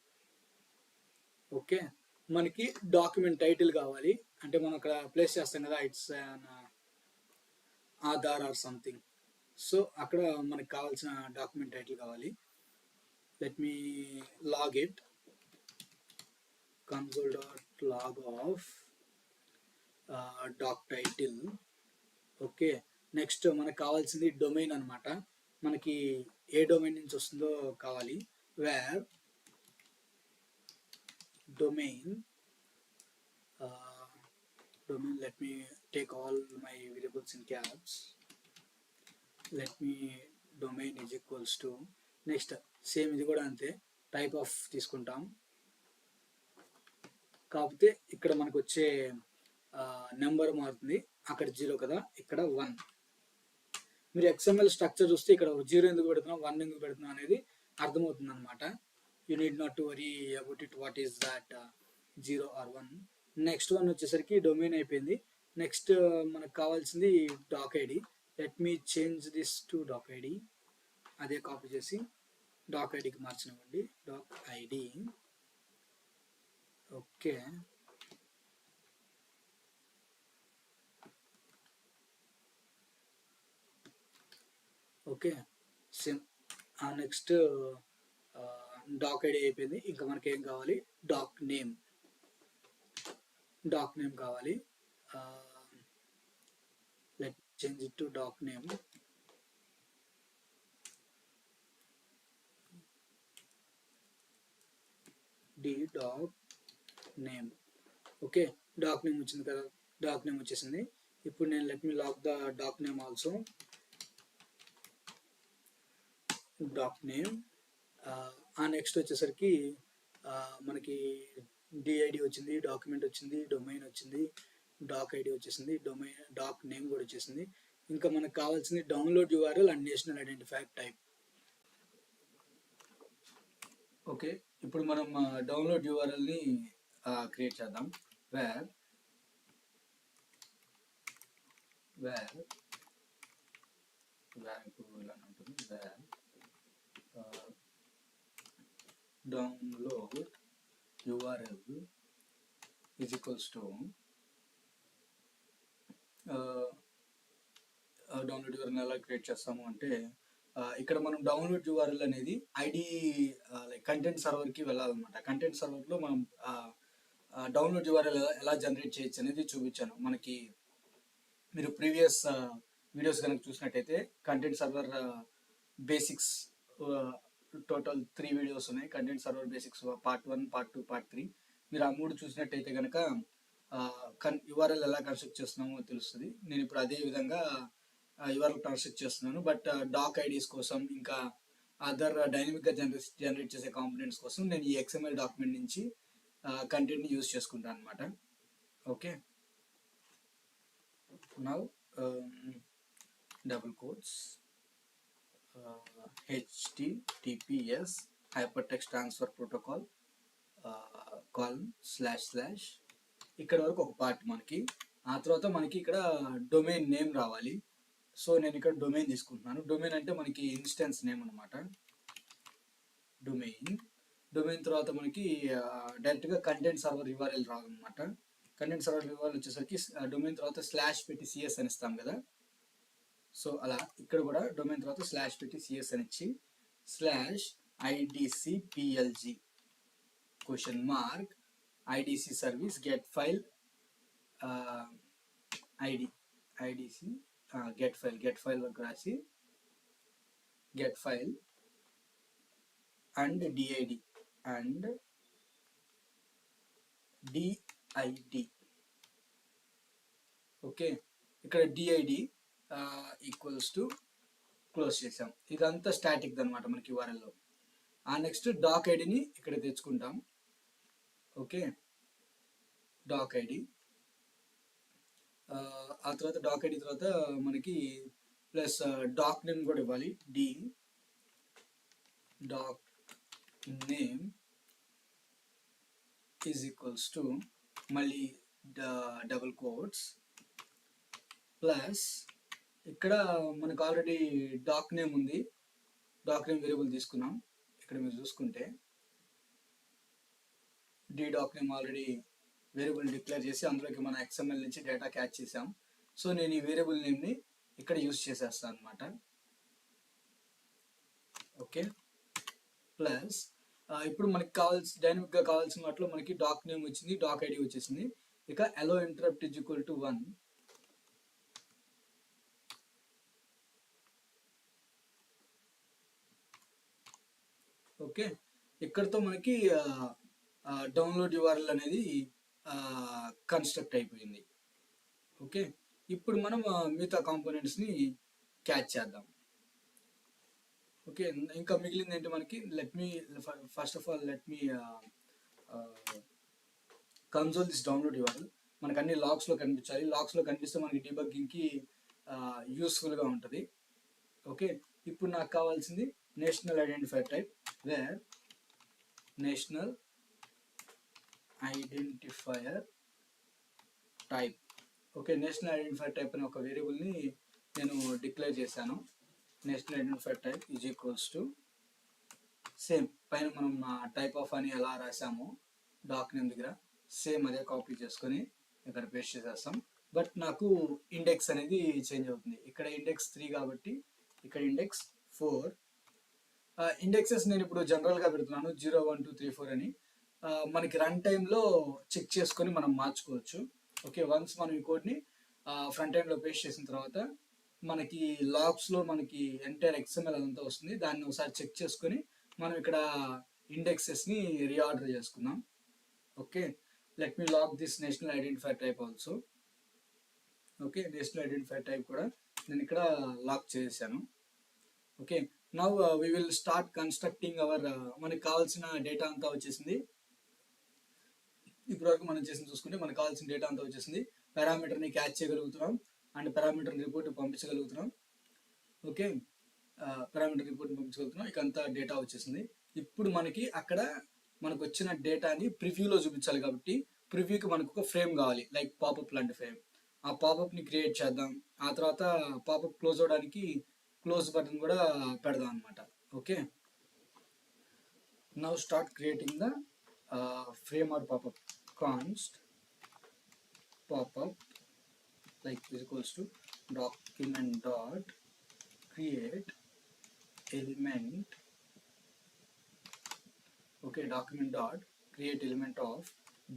Okay, మనకి document title కావాలి. అంటే మనం అక్కడ place చేస్తాం కదా, it's Aadhaar or something. So అక్కడ మనకి కావాల్సిన డాక్యుమెంట్ టైటిల్ కావాలి. Let me log it. console.log of doc title. Okay, next మనకు కావాల్సింది డొమైన్ అనమాట. మనకి ఏ డొమైన్ నుంచి వస్తుందో కావాలి. Var domain let me take all my variables in caps. let me domain is equals to, next same ఇది కూడా అంతే, టైప్ ఆఫ్ తీసుకుంటాం. కాకపోతే ఇక్కడ మనకు వచ్చే నెంబర్ మారుతుంది. అక్కడ 0 కదా, ఇక్కడ 1. మీరు XML స్ట్రక్చర్ చూస్తే ఇక్కడ 0 ఎందుకు పెడుతున్నాం, 1 ఎందుకు పెడుతున్నాం అనేది అర్థమవుతుంది అనమాట. You need not to worry about it what is that 0 or 1. Next one వచ్చేసరికి డొమైన్ అయిపోయింది. నెక్స్ట్ మనకు కావాల్సింది doc ID. Let me change this to doc ID. అదే కాపీ చేసి డాక్ ఐడికి మార్చినవ్వండి. Doc ID. Okay, okay same. Next doc ID అయిపోయింది. ఇంకా మనకి ఏం కావాలి, డాక్ నేమ్ కావాలి. Let change it to doc name. Doc name. Okay, doc name వచ్చింది కదా, డాక్ నేమ్ వచ్చేసింది. ఇప్పుడు నేను let me log the doc name also. Doc name. Next వచ్చేసరికి మనకి డిఐడి వచ్చింది, డాక్యుమెంట్ వచ్చింది, డొమైన్ వచ్చింది, డాక్ ఐడి వచ్చేసింది, డాక్ నేమ్ కూడా వచ్చేసింది. ఇంకా మనకు కావాల్సింది download URL and national identifier type. Okay, ఇప్పుడు మనం డౌన్లోడ్ URLని క్రియేట్ చేద్దాం. వేర్ ఇప్పుడు ఇలా ఉంటుంది. Var download URL is equals to download URL ఎలా క్రియేట్ చేస్తాము అంటే, ఇక్కడ మనం డౌన్లోడ్ URL అనేది ఐడి లైక్ కంటెంట్ సర్వర్కి వెళ్ళాలన్నమాట. కంటెంట్ సర్వర్లో మనం డౌన్లోడ్ URL ఎలా జనరేట్ చేయొచ్చు అనేది చూపించాను. మనకి మీరు ప్రీవియస్ వీడియోస్ కనుక చూసినట్టయితే content server basics total 3 videos ఉన్నాయి. Content server basics part 1, part 2, part 3. మీరు ఆ 3 చూసినట్టయితే కనుక URL ఎలా కన్స్ట్రక్ట్ చేస్తున్నామో తెలుస్తుంది. నేను ఇప్పుడు అదే విధంగా URL కన్స్ట్రక్ట్ చేస్తున్నాను. బట్ డాక్ ఐడీస్ కోసం ఇంకా అదర్ డైనమిక్గా జనరేట్ చేసే కాంపోనెంట్స్ కోసం నేను ఈ XML డాక్యుమెంట్ నుంచి కంటెంట్ని యూజ్ చేసుకుంటాను అనమాట. Okay, now double quotes HTTPS hypertext transfer protocol :/ ఇక్కడ వరకు ఒక పార్ట్ మనకి. ఆ తర్వాత మనకి ఇక్కడ డొమైన్ నేమ్ రావాలి. సో నేను ఇక్కడ డొమైన్ తీసుకుంటున్నాను. డొమైన్ అంటే మనకి ఇన్స్టెన్స్ నేమ్ అనమాట. డొమైన్ తర్వాత మనకి డైరెక్ట్గా కంటెంట్ సర్వర్ URL రాదనమాట. కంటెంట్ సర్వర్ URL వచ్చేసరికి డొమైన్ తర్వాత స్లాష్ పెట్టి CS అని ఇస్తాం కదా. సో అలా ఇక్కడ కూడా డొమైన్ తర్వాత స్లాష్ పెట్టి CS అని ఇచ్చి /IDCPLG IDC service get file IDC get file వరకు రాసి get file and DID and DID. Okay, ఇక్కడ డిఐడి ఈక్వల్స్ టు క్లోజ్ చేసాం. ఇదంతా స్టాటిక్ అనమాట మనకి URL. నెక్స్ట్ డాక్ ఐడిని ఇక్కడ తెచ్చుకుంటాం. ఓకే, డాక్ ఐడి ఆ తర్వాత డాక్ ఐడి తర్వాత మనకి ప్లస్ డాక్ నేమ్ కూడా ఇవ్వాలి. D doc name is equals to మళ్ళీ డబుల్ కోట్స్ ప్లస్ ఇక్కడ మనకు ఆల్రెడీ డాక్ నేమ్ ఉంది, డాక్ నేమ్ వేరియబుల్ తీసుకున్నాం. ఇక్కడ మీరు చూసుకుంటే D doc name already variable declare చేసి అందులోకి మన XML నుంచి డేటా క్యాచ్ చేసాం. సో నేను ఈ వేరియబుల్ నేమ్ని ఇక్కడ యూజ్ చేసేస్తాను అనమాట. ఓకే, ప్లస్ ఇప్పుడు మనకి డైనమిక్గా కావాల్సిన వాటిలో మనకి డాక్ నేమ్ వచ్చింది, డాక్ ఐడి వచ్చేసింది. ఇక అలో interrupt is equal to 1. Okay, ఇక్కడతో మనకి డౌన్లోడ్ URL అనేది కన్స్ట్రక్ట్ అయిపోయింది. ఓకే, ఇప్పుడు మనం మిగతా కాంపోనెంట్స్ని క్యాచ్ చేద్దాం. ఓకే, ఇంకా మిగిలింది ఏంటి మనకి, first of all let me console this download URL. మనకు అన్ని లాగ్స్లో కనిపించాలి. లాగ్స్లో కనిపిస్తే మనకి డీబగ్గింగ్కి యూస్ఫుల్గా ఉంటుంది. ఓకే, ఇప్పుడు నాకు కావాల్సింది national identifier type, var national identifier type. Okay, national identifier type అనే ఒక వేరియబుల్ని నేను డిక్లేర్ చేశాను. National identifier type is equals to same పైన మనం టైప్ ఆఫ్ అని ఎలా రాసామో డాక్ నేమ్ దగ్గర సేమ్ అదే కాపీ చేసుకొని ఇక్కడ పేస్ట్ చేసేస్తాం. బట్ నాకు ఇండెక్స్ అనేది చేంజ్ అవుతుంది. ఇక్కడ ఇండెక్స్ 3 కాబట్టి ఇక్కడ ఇండెక్స్ 4. ఇండెక్సెస్ నేను ఇప్పుడు జనరల్గా పెడుతున్నాను 0, 1, 2, 3, 4 అని. మనకి రన్ టైంలో చెక్ చేసుకొని మనం మార్చుకోవచ్చు. ఓకే, వన్స్ మనం ఈ కోడ్ని ఫ్రంట్ ఎండ్లో పేస్ట్ చేసిన తర్వాత మనకి లాగ్స్లో మనకి ఎంటైర్ XML అదంతా వస్తుంది. దాన్ని ఒకసారి చెక్ చేసుకొని మనం ఇక్కడ ఇండెక్సెస్ని రీఆర్డర్ చేసుకుందాం. Okay, let me log this national identifier type also. Okay, national identifier type కూడా నేను ఇక్కడ లాక్ చేశాను. Okay, now we will start constructing our మనకి కావాల్సిన డేటా అంతా వచ్చేసింది. ఇప్పటివరకు మనం చేసిన చూసుకుంటే మనకు కావాల్సిన డేటా అంతా వచ్చేసింది. పారామీటర్ని క్యాచ్ చేయగలుగుతున్నాం అండ్ పారామీటర్ రిపోర్ట్ పంపించగలుగుతున్నాం. ఓకే, పారామీటర్ రిపోర్ట్ పంపించగలుగుతున్నాం. ఇక అంతా డేటా వచ్చేసింది. ఇప్పుడు మనకి అక్కడ మనకు వచ్చిన డేటాని ప్రివ్యూలో చూపించాలి కాబట్టి ప్రివ్యూకి మనకు ఒక ఫ్రేమ్ కావాలి, లైక్ పాపప్ లాంటి ఫ్రేమ్. ఆ పాపప్ని క్రియేట్ చేద్దాం. ఆ తర్వాత పాపప్ క్లోజ్ అవడానికి క్లోజ్ బటన్ కూడా పెడదాం అనమాట. Okay, now start creating the frame or pop-up. Const pop-up like is equals to document dot create element. Okay, document dot create element of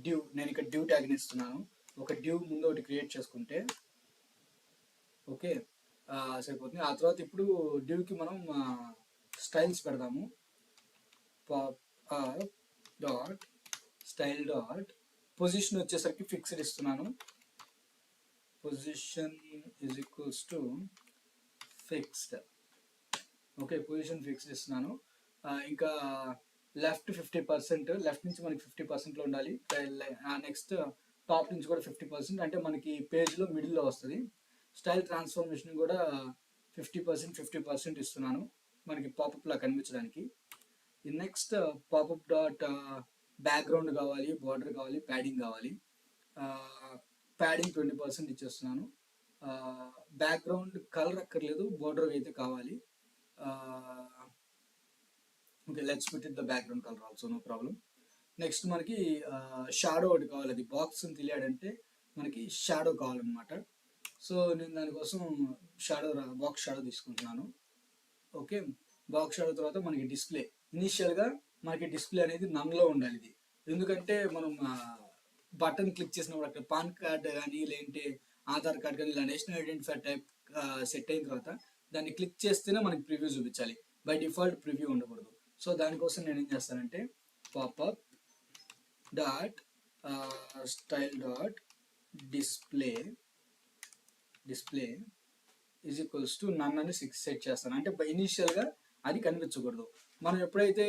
div. నేను ఇక్కడ div ట్యాగ్ ఇస్తున్నాను. ఒక div ముందు ఒకటి క్రియేట్ చేసుకుంటే ఓకే సరిపోతుంది. ఆ తర్వాత ఇప్పుడు divకి మనం స్టైల్స్ పెడదాము. pop-up dot style dot position వచ్చేసరికి ఫిక్స్డ్ ఇస్తున్నాను. Position is equals to fixed. Okay, position fixed ఇస్తున్నాను. ఇంకా లెఫ్ట్ 50%, లెఫ్ట్ నుంచి మనకి 50%లో ఉండాలి. నెక్స్ట్ టాప్ నుంచి కూడా 50%, అంటే మనకి పేజ్లో మిడిల్లో వస్తుంది. స్టైల్ ట్రాన్స్ఫర్మేషన్ కూడా 50% ఇస్తున్నాను మనకి పాపప్లా కనిపించడానికి. నెక్స్ట్ పాపప్ డాట్ బ్యాక్గ్రౌండ్ కావాలి, బార్డర్ కావాలి, ప్యాడింగ్ కావాలి. ప్యాడింగ్ 20% ఇచ్చేస్తున్నాను. బ్యాక్గ్రౌండ్ కలర్ అక్కర్లేదు, బార్డర్ అయితే కావాలి. Okay, let's put it the background colour also, no problem. Next మనకి షాడో ఒకటి కావాలి. అది బాక్స్ని తెలియాడంటే మనకి షాడో కావాలన్నమాట. సో నేను దానికోసం బాక్స్ షాడో తీసుకుంటున్నాను. ఓకే, బాక్స్ షాడో తర్వాత మనకి డిస్ప్లే. ఇనీషియల్గా మనకి డిస్ప్లే అనేది నన్లో ఉండాలి. ఇది ఎందుకంటే మనం బటన్ క్లిక్ చేసినప్పుడు అక్కడ పాన్ కార్డ్ కానీ లేదంటే ఆధార్ కార్డ్ కానీ ఇలా నేషనల్ ఐడెంటిఫైర్ టైప్ సెట్ అయిన తర్వాత దాన్ని క్లిక్ చేస్తేనే మనకి ప్రివ్యూ చూపించాలి. బై డిఫాల్ట్ ప్రివ్యూ ఉండకూడదు. సో దానికోసం నేను ఏం చేస్తానంటే popup dot style dot display is equals to none అని సెట్ చేస్తాను. అంటే ఇనీషియల్గా అది కనిపించకూడదు. మనం ఎప్పుడైతే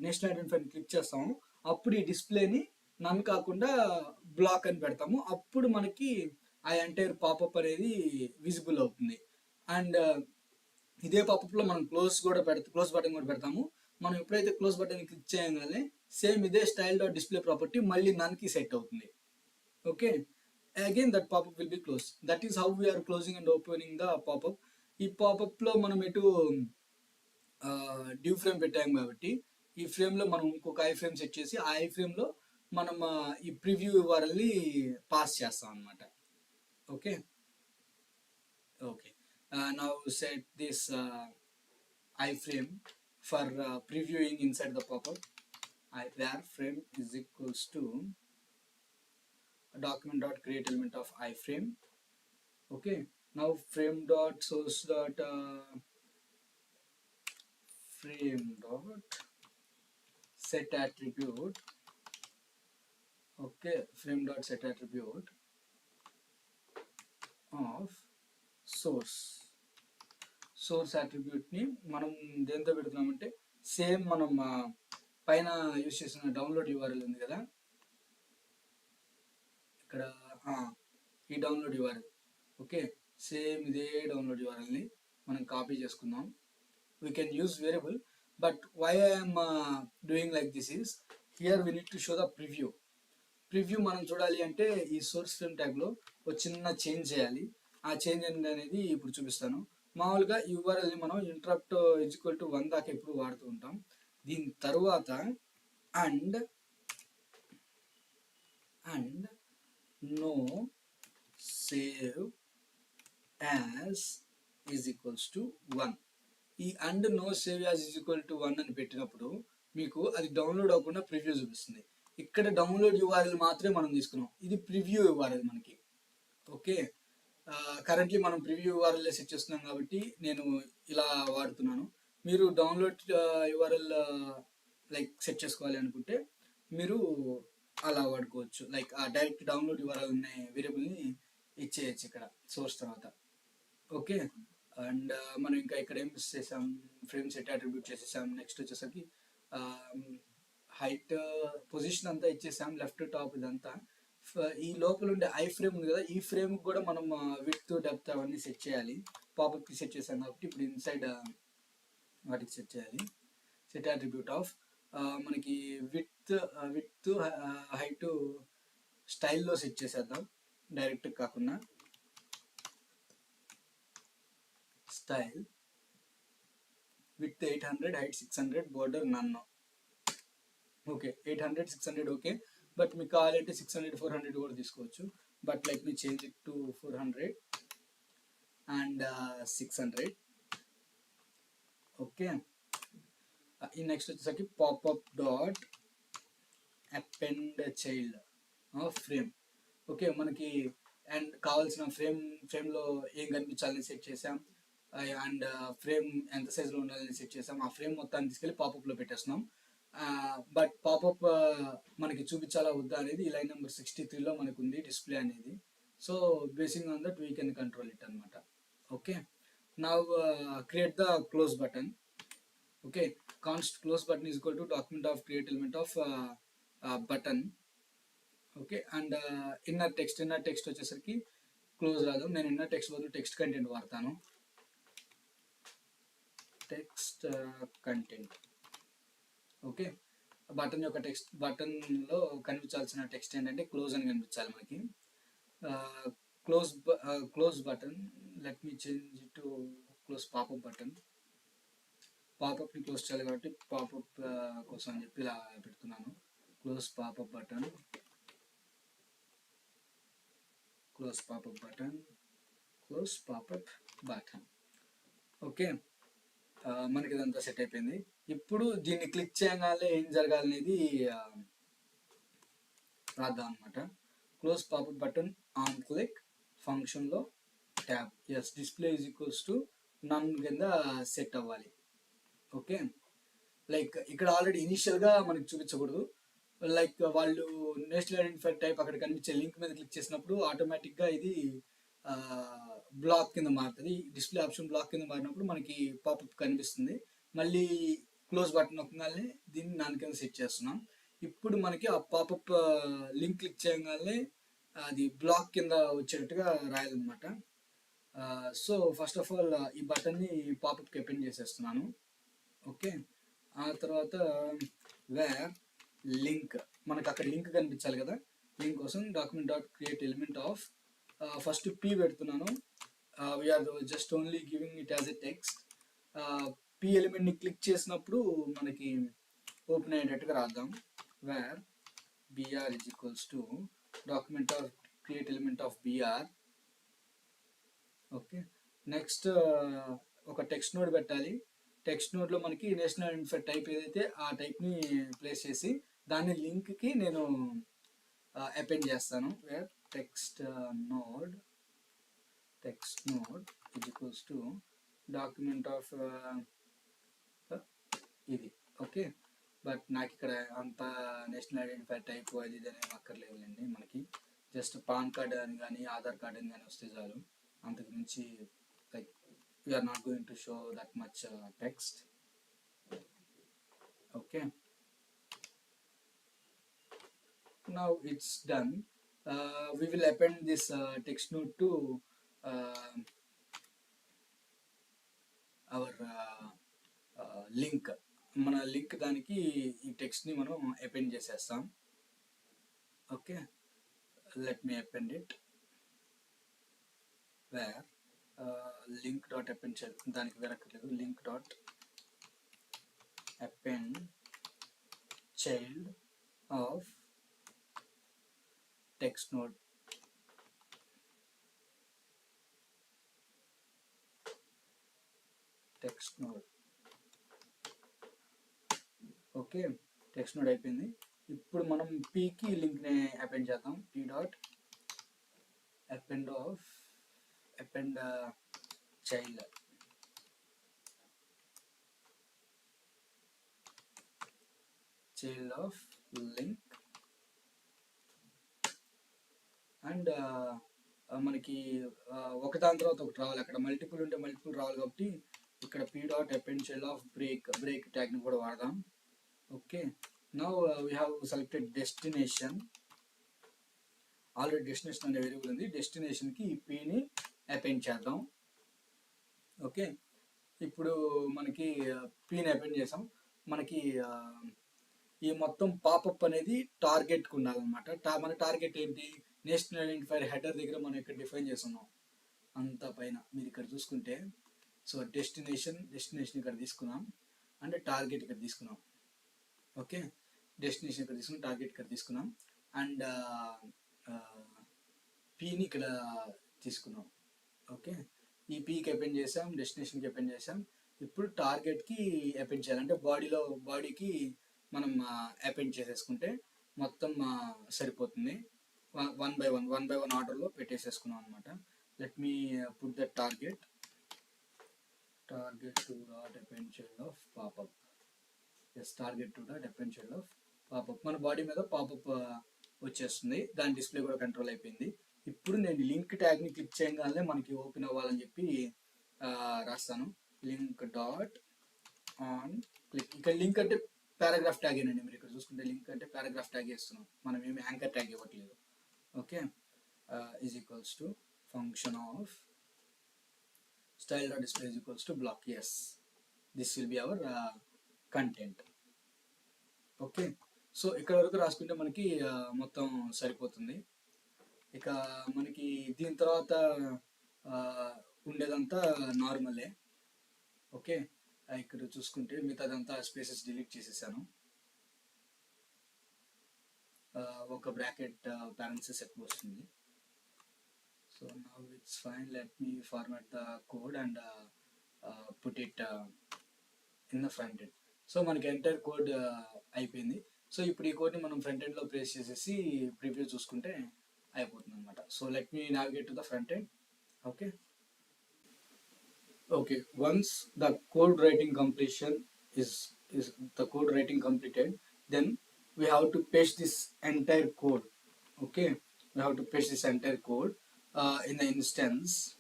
నేషనల్ ఐడెంటిఫైని క్లిక్ చేస్తామో అప్పుడు ఈ డిస్ప్లేని నన్ కాకుండా బ్లాక్ అని పెడతాము. అప్పుడు మనకి ఆ ఎంటైర్ పాపప్ అనేది విజిబుల్ అవుతుంది. అండ్ ఇదే పాపప్లో మనం క్లోజ్ బటన్ కూడా పెడతాము. మనం ఎప్పుడైతే క్లోజ్ బటన్ క్లిక్ చేయగానే సేమ్ ఇదే స్టైల్ డాట్ డిస్ప్లే ప్రాపర్టీ మళ్ళీ నన్కి సెట్ అవుతుంది. Okay, again that pop-up will be closed. That is how we are closing and opening the pop-up. ఈ పాపప్లో మనం ఎటు డ్యూ ఫ్రేమ్ పెట్టాము కాబట్టి ఈ ఫ్రేమ్లో మనం ఇంకొక ఐ ఫ్రేమ్ సెట్ చేసి ఆ ఐ ఫ్రేమ్లో మనం ఈ ప్రివ్యూ URLని పాస్ చేస్తాం అనమాట. Okay okay now set this I frame for previewing inside the popup. where frame is equals to document dot create element of iframe. Okay, now frame dot source dot frame dot set attribute. Okay, frame dot set attribute of source attribute ని మనం దేంతో పెడుతున్నామంటే same మనం పైన use చేసిన download URL ఉంది కదా ఇక్కడ, ఈ డౌన్లోడ్ URL. ఓకే, సేమ్ ఇదే డౌన్లోడ్ URLని మనం కాపీ చేసుకుందాం. We can use variable, but why I'm doing like this is here we need to show the preview మనం చూడాలి అంటే ఈ సోర్స్ ఫ్రేమ్ ట్యాగ్లో ఒక చిన్న చేంజ్ చేయాలి. ఆ చేంజ్ అనేది ఇప్పుడు చూపిస్తాను. మామూలుగా ఈ URLని మనం ఇంటరప్ట్ ఈక్వల్ టు 1 దాకా ఎప్పుడు వాడుతూ ఉంటాం. దీని తరువాత and no save as is equals to 1. ఈ and no save as is equal to 1 అని పెట్టినప్పుడు మీకు అది డౌన్లోడ్ అవ్వకుండా ప్రివ్యూ చూపిస్తుంది. ఇక్కడ డౌన్లోడ్ URL మాత్రమే మనం తీసుకున్నాం. ఇది ప్రివ్యూ URL మనకి. ఓకే, కరెంట్లీ మనం ప్రివ్యూ URL సెట్ చేస్తున్నాం కాబట్టి నేను ఇలా వాడుతున్నాను. మీరు డౌన్లోడ్ URL లైక్ సెట్ చేసుకోవాలి అనుకుంటే మీరు అలా వాడుకోవచ్చు. లైక్ ఆ డైరెక్ట్ డౌన్లోడ్ URL అనే వేరియబుల్ని ఇచ్చేయచ్చు ఇక్కడ సోర్స్ తర్వాత. ఓకే, అండ్ మనం ఇంకా ఇక్కడ ఏం చేసాం, ఫ్రేమ్ సెట్ అట్రిబ్యూట్ చేసేసాం. నెక్స్ట్ వచ్చేసరికి హైట్ పొజిషన్ అంతా ఇచ్చేసాం, లెఫ్ట్ టాప్ ఇదంతా. ఈ లోపల ఉండే ఐ ఫ్రేమ్ ఉంది కదా, ఈ ఫ్రేమ్ కూడా మనం విడ్త్ డెప్త్ అవన్నీ సెట్ చేయాలి. పాపప్కి సెట్ చేసాం కాబట్టి ఇప్పుడు ఇన్సైడ్ వాటికి సెట్ చేయాలి. సెట్ అట్రిబ్యూట్ ఆఫ్ మనకి విడ్త్ హైట్ స్టైల్లో సెట్ చేసేద్దాం, డైరెక్ట్ కాకుండా. Style width 800, height 600, border none. Okay, 800, 600 okay, but మీకు కావాలంటే 600, 400 కూడా తీసుకోవచ్చు. But like me change it to 400 and 600. Okay, ఈ నెక్స్ట్ వచ్చేసరికి popup dot append child of frame. Okay, మనకి అండ్ కావాల్సిన ఫ్రేమ్లో ఏం కనిపించాలని సెట్ చేసాం, అండ్ ఫ్రేమ్ ఎంత సైజులో ఉండాలని సెట్ చేసాం. ఆ ఫ్రేమ్ మొత్తాన్ని తీసుకెళ్ళి పాపప్లో పెట్టేస్తున్నాం. బట్ పాపప్ మనకి చూపించాలా వద్దా అనేది ఈ లైన్ నెంబర్ 63లో మనకు ఉంది డిస్ప్లే అనేది. So basing on that we can control it అనమాట. Okay, now create the close button. Okay, const close button is equal to document of create element of button. Okay, and inner text వచ్చేసరికి close రాదు. నేను inner text బదులు text content వాడతాను. Text content. Okay, button యొక్క బటన్లో కనిపించాల్సిన text ఏంటంటే close అని కనిపించాలి మనకి. Close button, let me change to close popup button. పాపప్ని క్లోజ్ చేయాలి కాబట్టి పాపప్ కోసం అని చెప్పి ఇలా పెడుతున్నాను. Close popup button, close popup button, close popup button. Okay, మనకి ఇదంతా సెట్ అయిపోయింది. ఇప్పుడు దీన్ని క్లిక్ చేయగానే ఏం జరగాలనేది రాద్దాం అనమాట. Close popup button on click ఫంక్షన్లో tab. Yes, display is equals to none కింద సెట్ అవ్వాలి. ఓకే, లైక్ ఇక్కడ ఆల్రెడీ ఇనిషియల్గా మనకి చూపించకూడదు. లైక్ వాళ్ళు నేషనల్ ఐడెంటిఫైర్ టైప్ అక్కడ కనిపించే లింక్ మీద క్లిక్ చేసినప్పుడు ఆటోమేటిక్గా ఇది బ్లాక్ కింద మారుతుంది. డిస్ప్లే ఆప్షన్ బ్లాక్ కింద మారినప్పుడు మనకి పాపప్ కనిపిస్తుంది. మళ్ళీ క్లోజ్ బటన్ నొక్కగానే దీన్ని నాన్ కింద సెట్ చేస్తున్నాం. ఇప్పుడు మనకి ఆ పాపప్ లింక్ క్లిక్ చేయగానే అది బ్లాక్ కింద వచ్చేటట్టుగా రాయాలన్నమాట. సో ఫస్ట్ ఆఫ్ ఆల్ ఈ బటన్ని పాపప్కి అపెండ్ చేసేస్తున్నాను. ఓకే, ఆ తర్వాత వేర్ లింక్, మనకు అక్కడ లింక్ కనిపించాలి కదా, లింక్ కోసం document dot create element of, first P పెడుతున్నాను. We're just only giving it as a text. P ఎలిమెంట్ని క్లిక్ చేసినప్పుడు మనకి ఓపెన్ అయ్యేటట్టుగా రాద్దాం. Var br is equals to document of create element of br. Okay, next ఒక text node పెట్టాలి. Text నోడ్లో మనకి నేషనల్ ఐడెంటిఫైర్ టైప్ ఏదైతే ఆ టైప్ని ప్లేస్ చేసి దాన్ని లింక్కి నేను అపెండ్ చేస్తాను. Var text node is equals to document of ఇది. ఓకే, బట్ నాకు ఇక్కడ అంత నేషనల్ ఐడెంటిఫైర్ టైప్ అది ఇది అనేవి అక్కర్లేదులేండి. మనకి జస్ట్ పాన్ కార్డ్ అని కానీ ఆధార్ కార్డ్ అని కానీ వస్తే చాలు. అంతకు మించి like we're not going to show that much text. Okay, now it's done. We will append this text node to our link. మన లింక్ దానికి ఈ టెక్స్ట్ని మనం అపెండ్ చేసేస్తాం. Okay, let me append it. Where link dot append దానికి వేరక్కర్లేదు, link dot append child of text node. Okay, text node అయిపోయింది. ఇప్పుడు మనం పీకి లింక్ని అపెండ్ చేద్దాం. P dot append child of link. And మనకి ఒకదాని తర్వాత ఒకటి రావాలి, అక్కడ మల్టిపుల్ ఉంటే మల్టిపుల్ రావాలి కాబట్టి ఇక్కడ P dot append child of break ట్యాగ్ని కూడా వాడదాం. Okay, now we have selected destination. Already destination అనే వేరియబుల్ ఉంది, డెస్టినేషన్కి ఈ పీని అపెండ్ చేద్దాం. ఓకే, ఇప్పుడు మనకి పీని అపెండ్ చేసాం. మనకి ఈ మొత్తం పాపప్ అనేది టార్గెట్కి ఉండాలన్నమాట. మన టార్గెట్ ఏంటి, నేషనల్ ఐడెంటిఫైర్ హెడర్ దగ్గర మనం ఇక్కడ డిఫైన్ చేస్తున్నాం. అంత పైన మీరు ఇక్కడ చూసుకుంటే, సో డెస్టినేషన్ ఇక్కడ తీసుకున్నాం, అంటే టార్గెట్ ఇక్కడ తీసుకున్నాం. ఓకే, డెస్టినేషన్ ఇక్కడ తీసుకున్నాం, టార్గెట్ ఇక్కడ తీసుకున్నాం, అండ్ పీని ఇక్కడ తీసుకున్నాం. ఓకే, ఈ పీకి అపెండ్ చేసాం, డెస్టినేషన్కి అపెండ్ చేసాం. ఇప్పుడు టార్గెట్కి అపెండ్ చేయాలి, అంటే బాడీకి మనం అపెండ్ చేసేసుకుంటే మొత్తం సరిపోతుంది. వన్ బై వన్ ఆర్డర్లో పెట్టేసేసుకున్నాం అనమాట. Let me put the target to dot append child of popup. Target to dot append child of popup. మన బాడీ మీద పాపప్ వచ్చేస్తుంది, దాని డిస్ప్లే కూడా కంట్రోల్ అయిపోయింది. ఇప్పుడు నేను లింక్ ట్యాగ్ని క్లిక్ చేయగానే మనకి ఓపెన్ అవ్వాలని చెప్పి రాస్తాను. Link dot on click. ఇక్కడ లింక్ అంటే పారాగ్రాఫ్ ట్యాగ్ ఏనండి, మీరు ఇక్కడ చూసుకుంటే లింక్ అంటే పారాగ్రాఫ్ ట్యాగ్ వేస్తున్నాం, మనం ఏమి యాంకర్ ట్యాగ్ ఇవ్వట్లేదు. Okay, is equals to function of style.display is equals to block. Yes, this will be our content. Okay, so ఇక్కడ వరకు రాసుకుంటే మనకి మొత్తం సరిపోతుంది. ఇక మనకి దీని తర్వాత ఉండేదంతా నార్మలే. ఓకే, ఇక్కడ చూసుకుంటే మిగతాదంతా స్పేసెస్ డిలీట్ చేసేసాను. ఒక బ్రాకెట్ పారెంథసిస్ ఎక్కువ వస్తుంది. So now it's fine. Let me format the code and put it in the front end. So మనకి ఎంటైర్ కోడ్ అయిపోయింది. సో ఇప్పుడు ఈ కోడ్ని మనం ఫ్రంట్ ఎండ్లో ప్లేస్ చేసేసి ప్రివ్యూ చూసుకుంటే అయిపోతుంది అనమాట. So let me navigate to the front end. Okay, once the code writing completed, then we have to paste this entire code. Okay, we have to paste this entire code in the instance,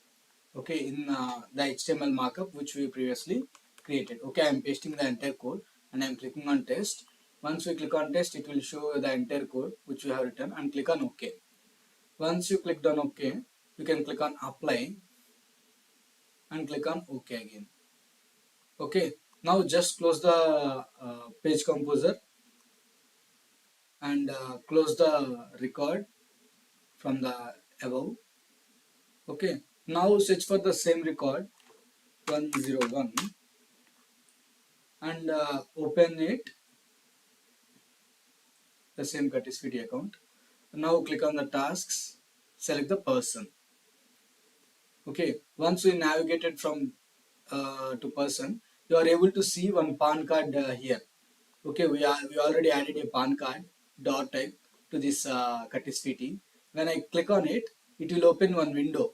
okay, in the HTML markup which we previously created. Okay, I am pasting the entire code and I am clicking on test. Once we click on test, it will show the entire code which we have written, and click on OK. Once you click on OK, you can click on apply and click on OK again. Okay, now just close the page composer and close the record from the above. Okay, now search for the same record 101 and open it, the same Curtis VD account. Now click on the tasks, select the person. Okay, once we navigated from to person, you are able to see one PAN card here. Okay, we already added a PAN card dot type to this Curtis VT. When I click on it, it will open one window.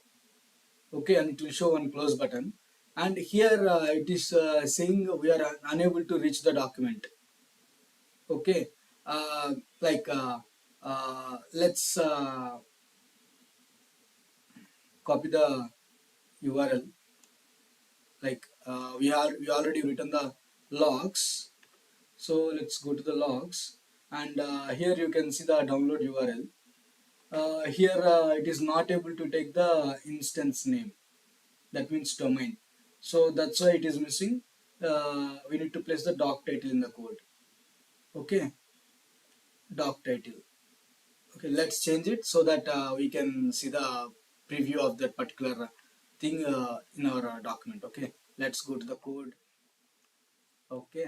Okay, and it will show one close button. And here it is saying we are unable to reach the document. Okay, like let's copy the URL. Like we already written the logs. So let's go to the logs, and here you can see the download URL. Here it is not able to take the instance name, that means domain. So that's why it is missing. We need to place the doc title in the code. Okay, doc title. Okay, let's change it so that we can see the preview of that particular thing in our document. Okay, let's go to the code. Okay,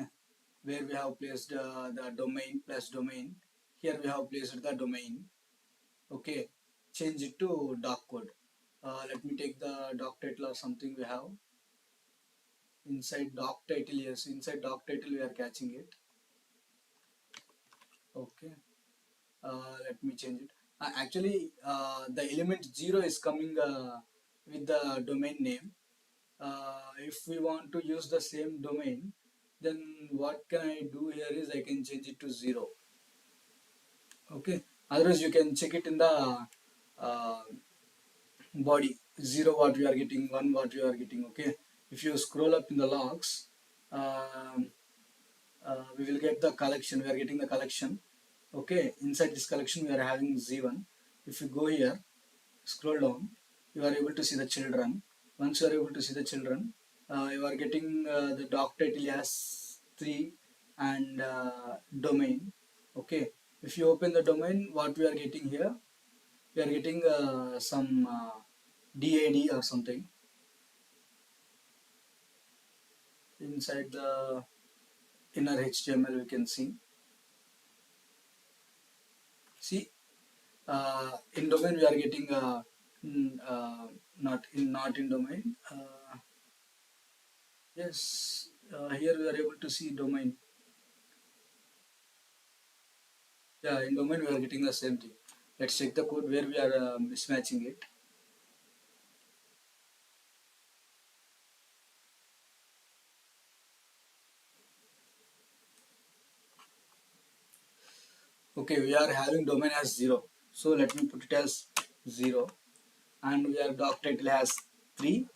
where we have placed the domain plus domain. Here we have placed the domain. Okay, change it to doc code. Let me take the doc title or something we have. Inside doc title, yes, inside doc title we are catching it. Okay, let me change it. Actually, the element 0 is coming with the domain name. If we want to use the same domain, then what can I do here is I can change it to 0. Okay, otherwise you can check it in the uh, body. 0 what we are getting, 1 what we are getting. Okay, if you scroll up in the logs, um, we will get the collection. We are getting the collection. Okay, inside this collection we are having Z1. If you go here, scroll down, you are able to see the children. Once you are able to see the children, you are getting the doc title as 3 and domain. Okay, if you open the domain, what we are getting here, we are getting some DAD or something inside the inner HTML. We can see in domain we are getting not in domain. Yes, here we are able to see domain. Yeah, in domain we are getting the same thing. Let's check the code where we are mismatching it. Okay, we are having domain as 0. So let me put it as 0. And we are doc title as 3.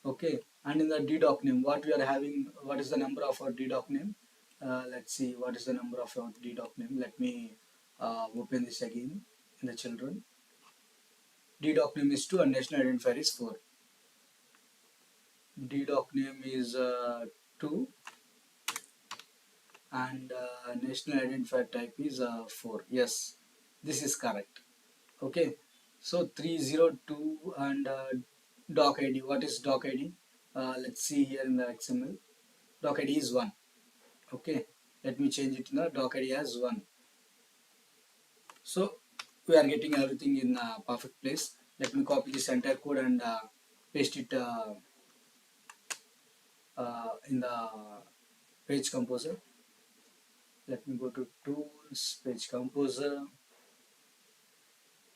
Okay, and in the ddoc name, what we are having, what is the number of our ddoc name? Let's see what is the number of our ddoc name. Let me open this again in the children. Ddoc name is 2 and national identifier is 4. Ddoc name is 2 and national identifier type is 4. Yes, this is correct. Okay, so 302 and doc ID. What is doc ID? Let's see here in the XML. Doc ID is 1. Okay, let me change it in the doc ID as 1. So we are getting everything in a perfect place. Let me copy this entire code and paste it in the page composer. Let me go to tools, page composer.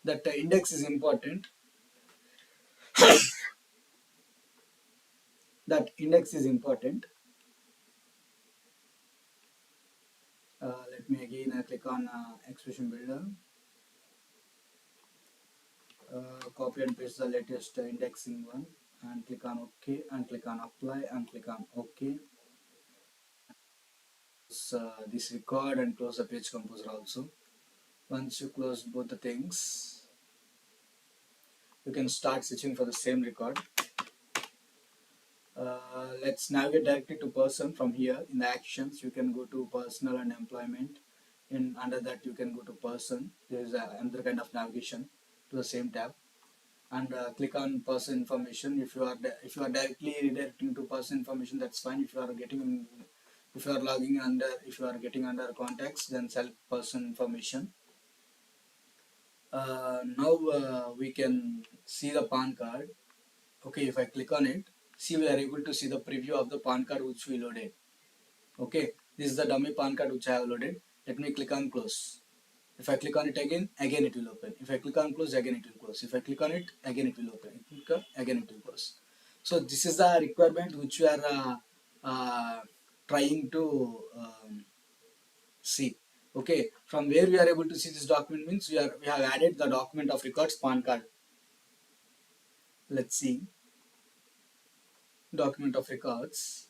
That index is important. That index is important. Let let me again click on expression builder, copy and paste the latest indexing one, and click on OK, and click on apply, and click on OK. This record and close the page composer also. Once you close both the things, you can start searching for the same record. Let's navigate directly to person from here. In the actions, you can go to personal and employment. Under that, you can go to person. There is another kind of navigation to the same tab, and click on person information. If you are directly redirecting to person information, that's fine. If you are getting under contacts, then select person information. Now we can see the PAN card. Okay, if I click on it, see, we are able to see the preview of the PAN card which we loaded. Okay, this is the dummy PAN card which I have loaded. Let me click on close. If I click on it again it will open. If I click on close, again it will close. If I click on it, again it will open. Again it will close. So this is the requirement which we are trying to see. Okay, from where we are able to see this document means we have added the document of records PAN card. Let's see, document of records.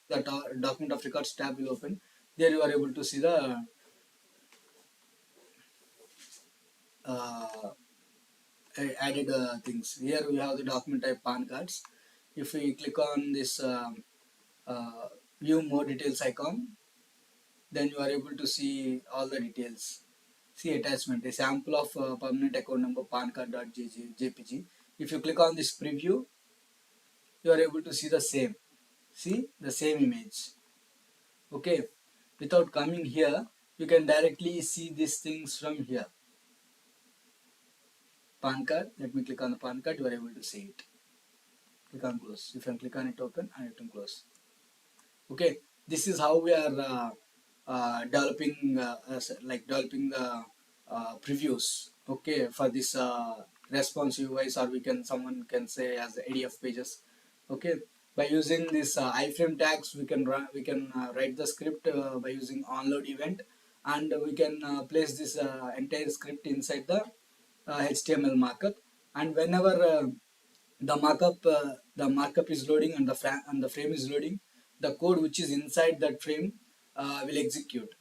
The document of records tab will open. There you are able to see the added things. Here we have the document type PAN cards. If we click on this view more details icon, then you are able to see all the details. See attachment, a sample of permanent account number PAN card.jpg. If you click on this preview, you are able to see the same. See the same image. Okay, without coming here, you can directly see these things from here. PAN card, let me click on the PAN card, you are able to see it. Click on close. If I click on it, open, and it will close. Okay, this is how we are developing the previews. Okay, for this responsive UIs, or someone can say as the ADF pages. Okay, by using this iframe tags, we can write the script by using onload event, and we can place this entire script inside the HTML markup. And whenever the markup is loading and the frame is loading, the code which is inside that frame will execute.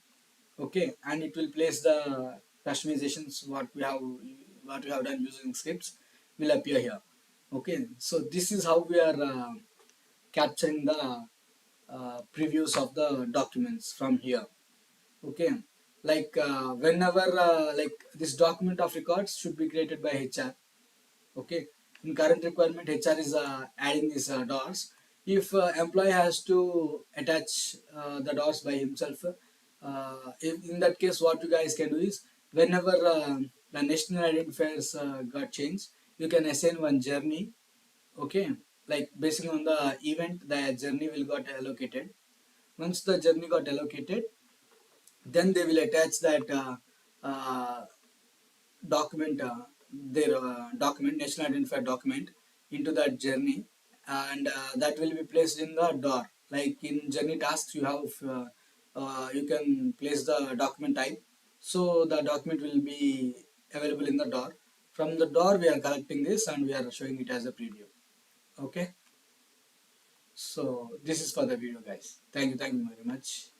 Okay, and it will place the customizations what we have done using scripts will appear here. Okay, so this is how we are capturing the previews of the documents from here. Okay, like whenever this document of records should be created by HR. Okay, in current requirement, HR is adding these doors. If employee has to attach the doors by himself, in that case, what you guys can do is, whenever the national identifiers got changed, you can assign one journey. Okay, like based on the event, the journey will got allocated. Once the journey got allocated, then they will attach that document, their document, national identifier document, into that journey, and that will be placed in the door. Like in journey tasks, you can place the document type, so the document will be available in the door. From the door, we are collecting this and we are showing it as a preview. Okay, so this is for the video, guys. Thank you very much.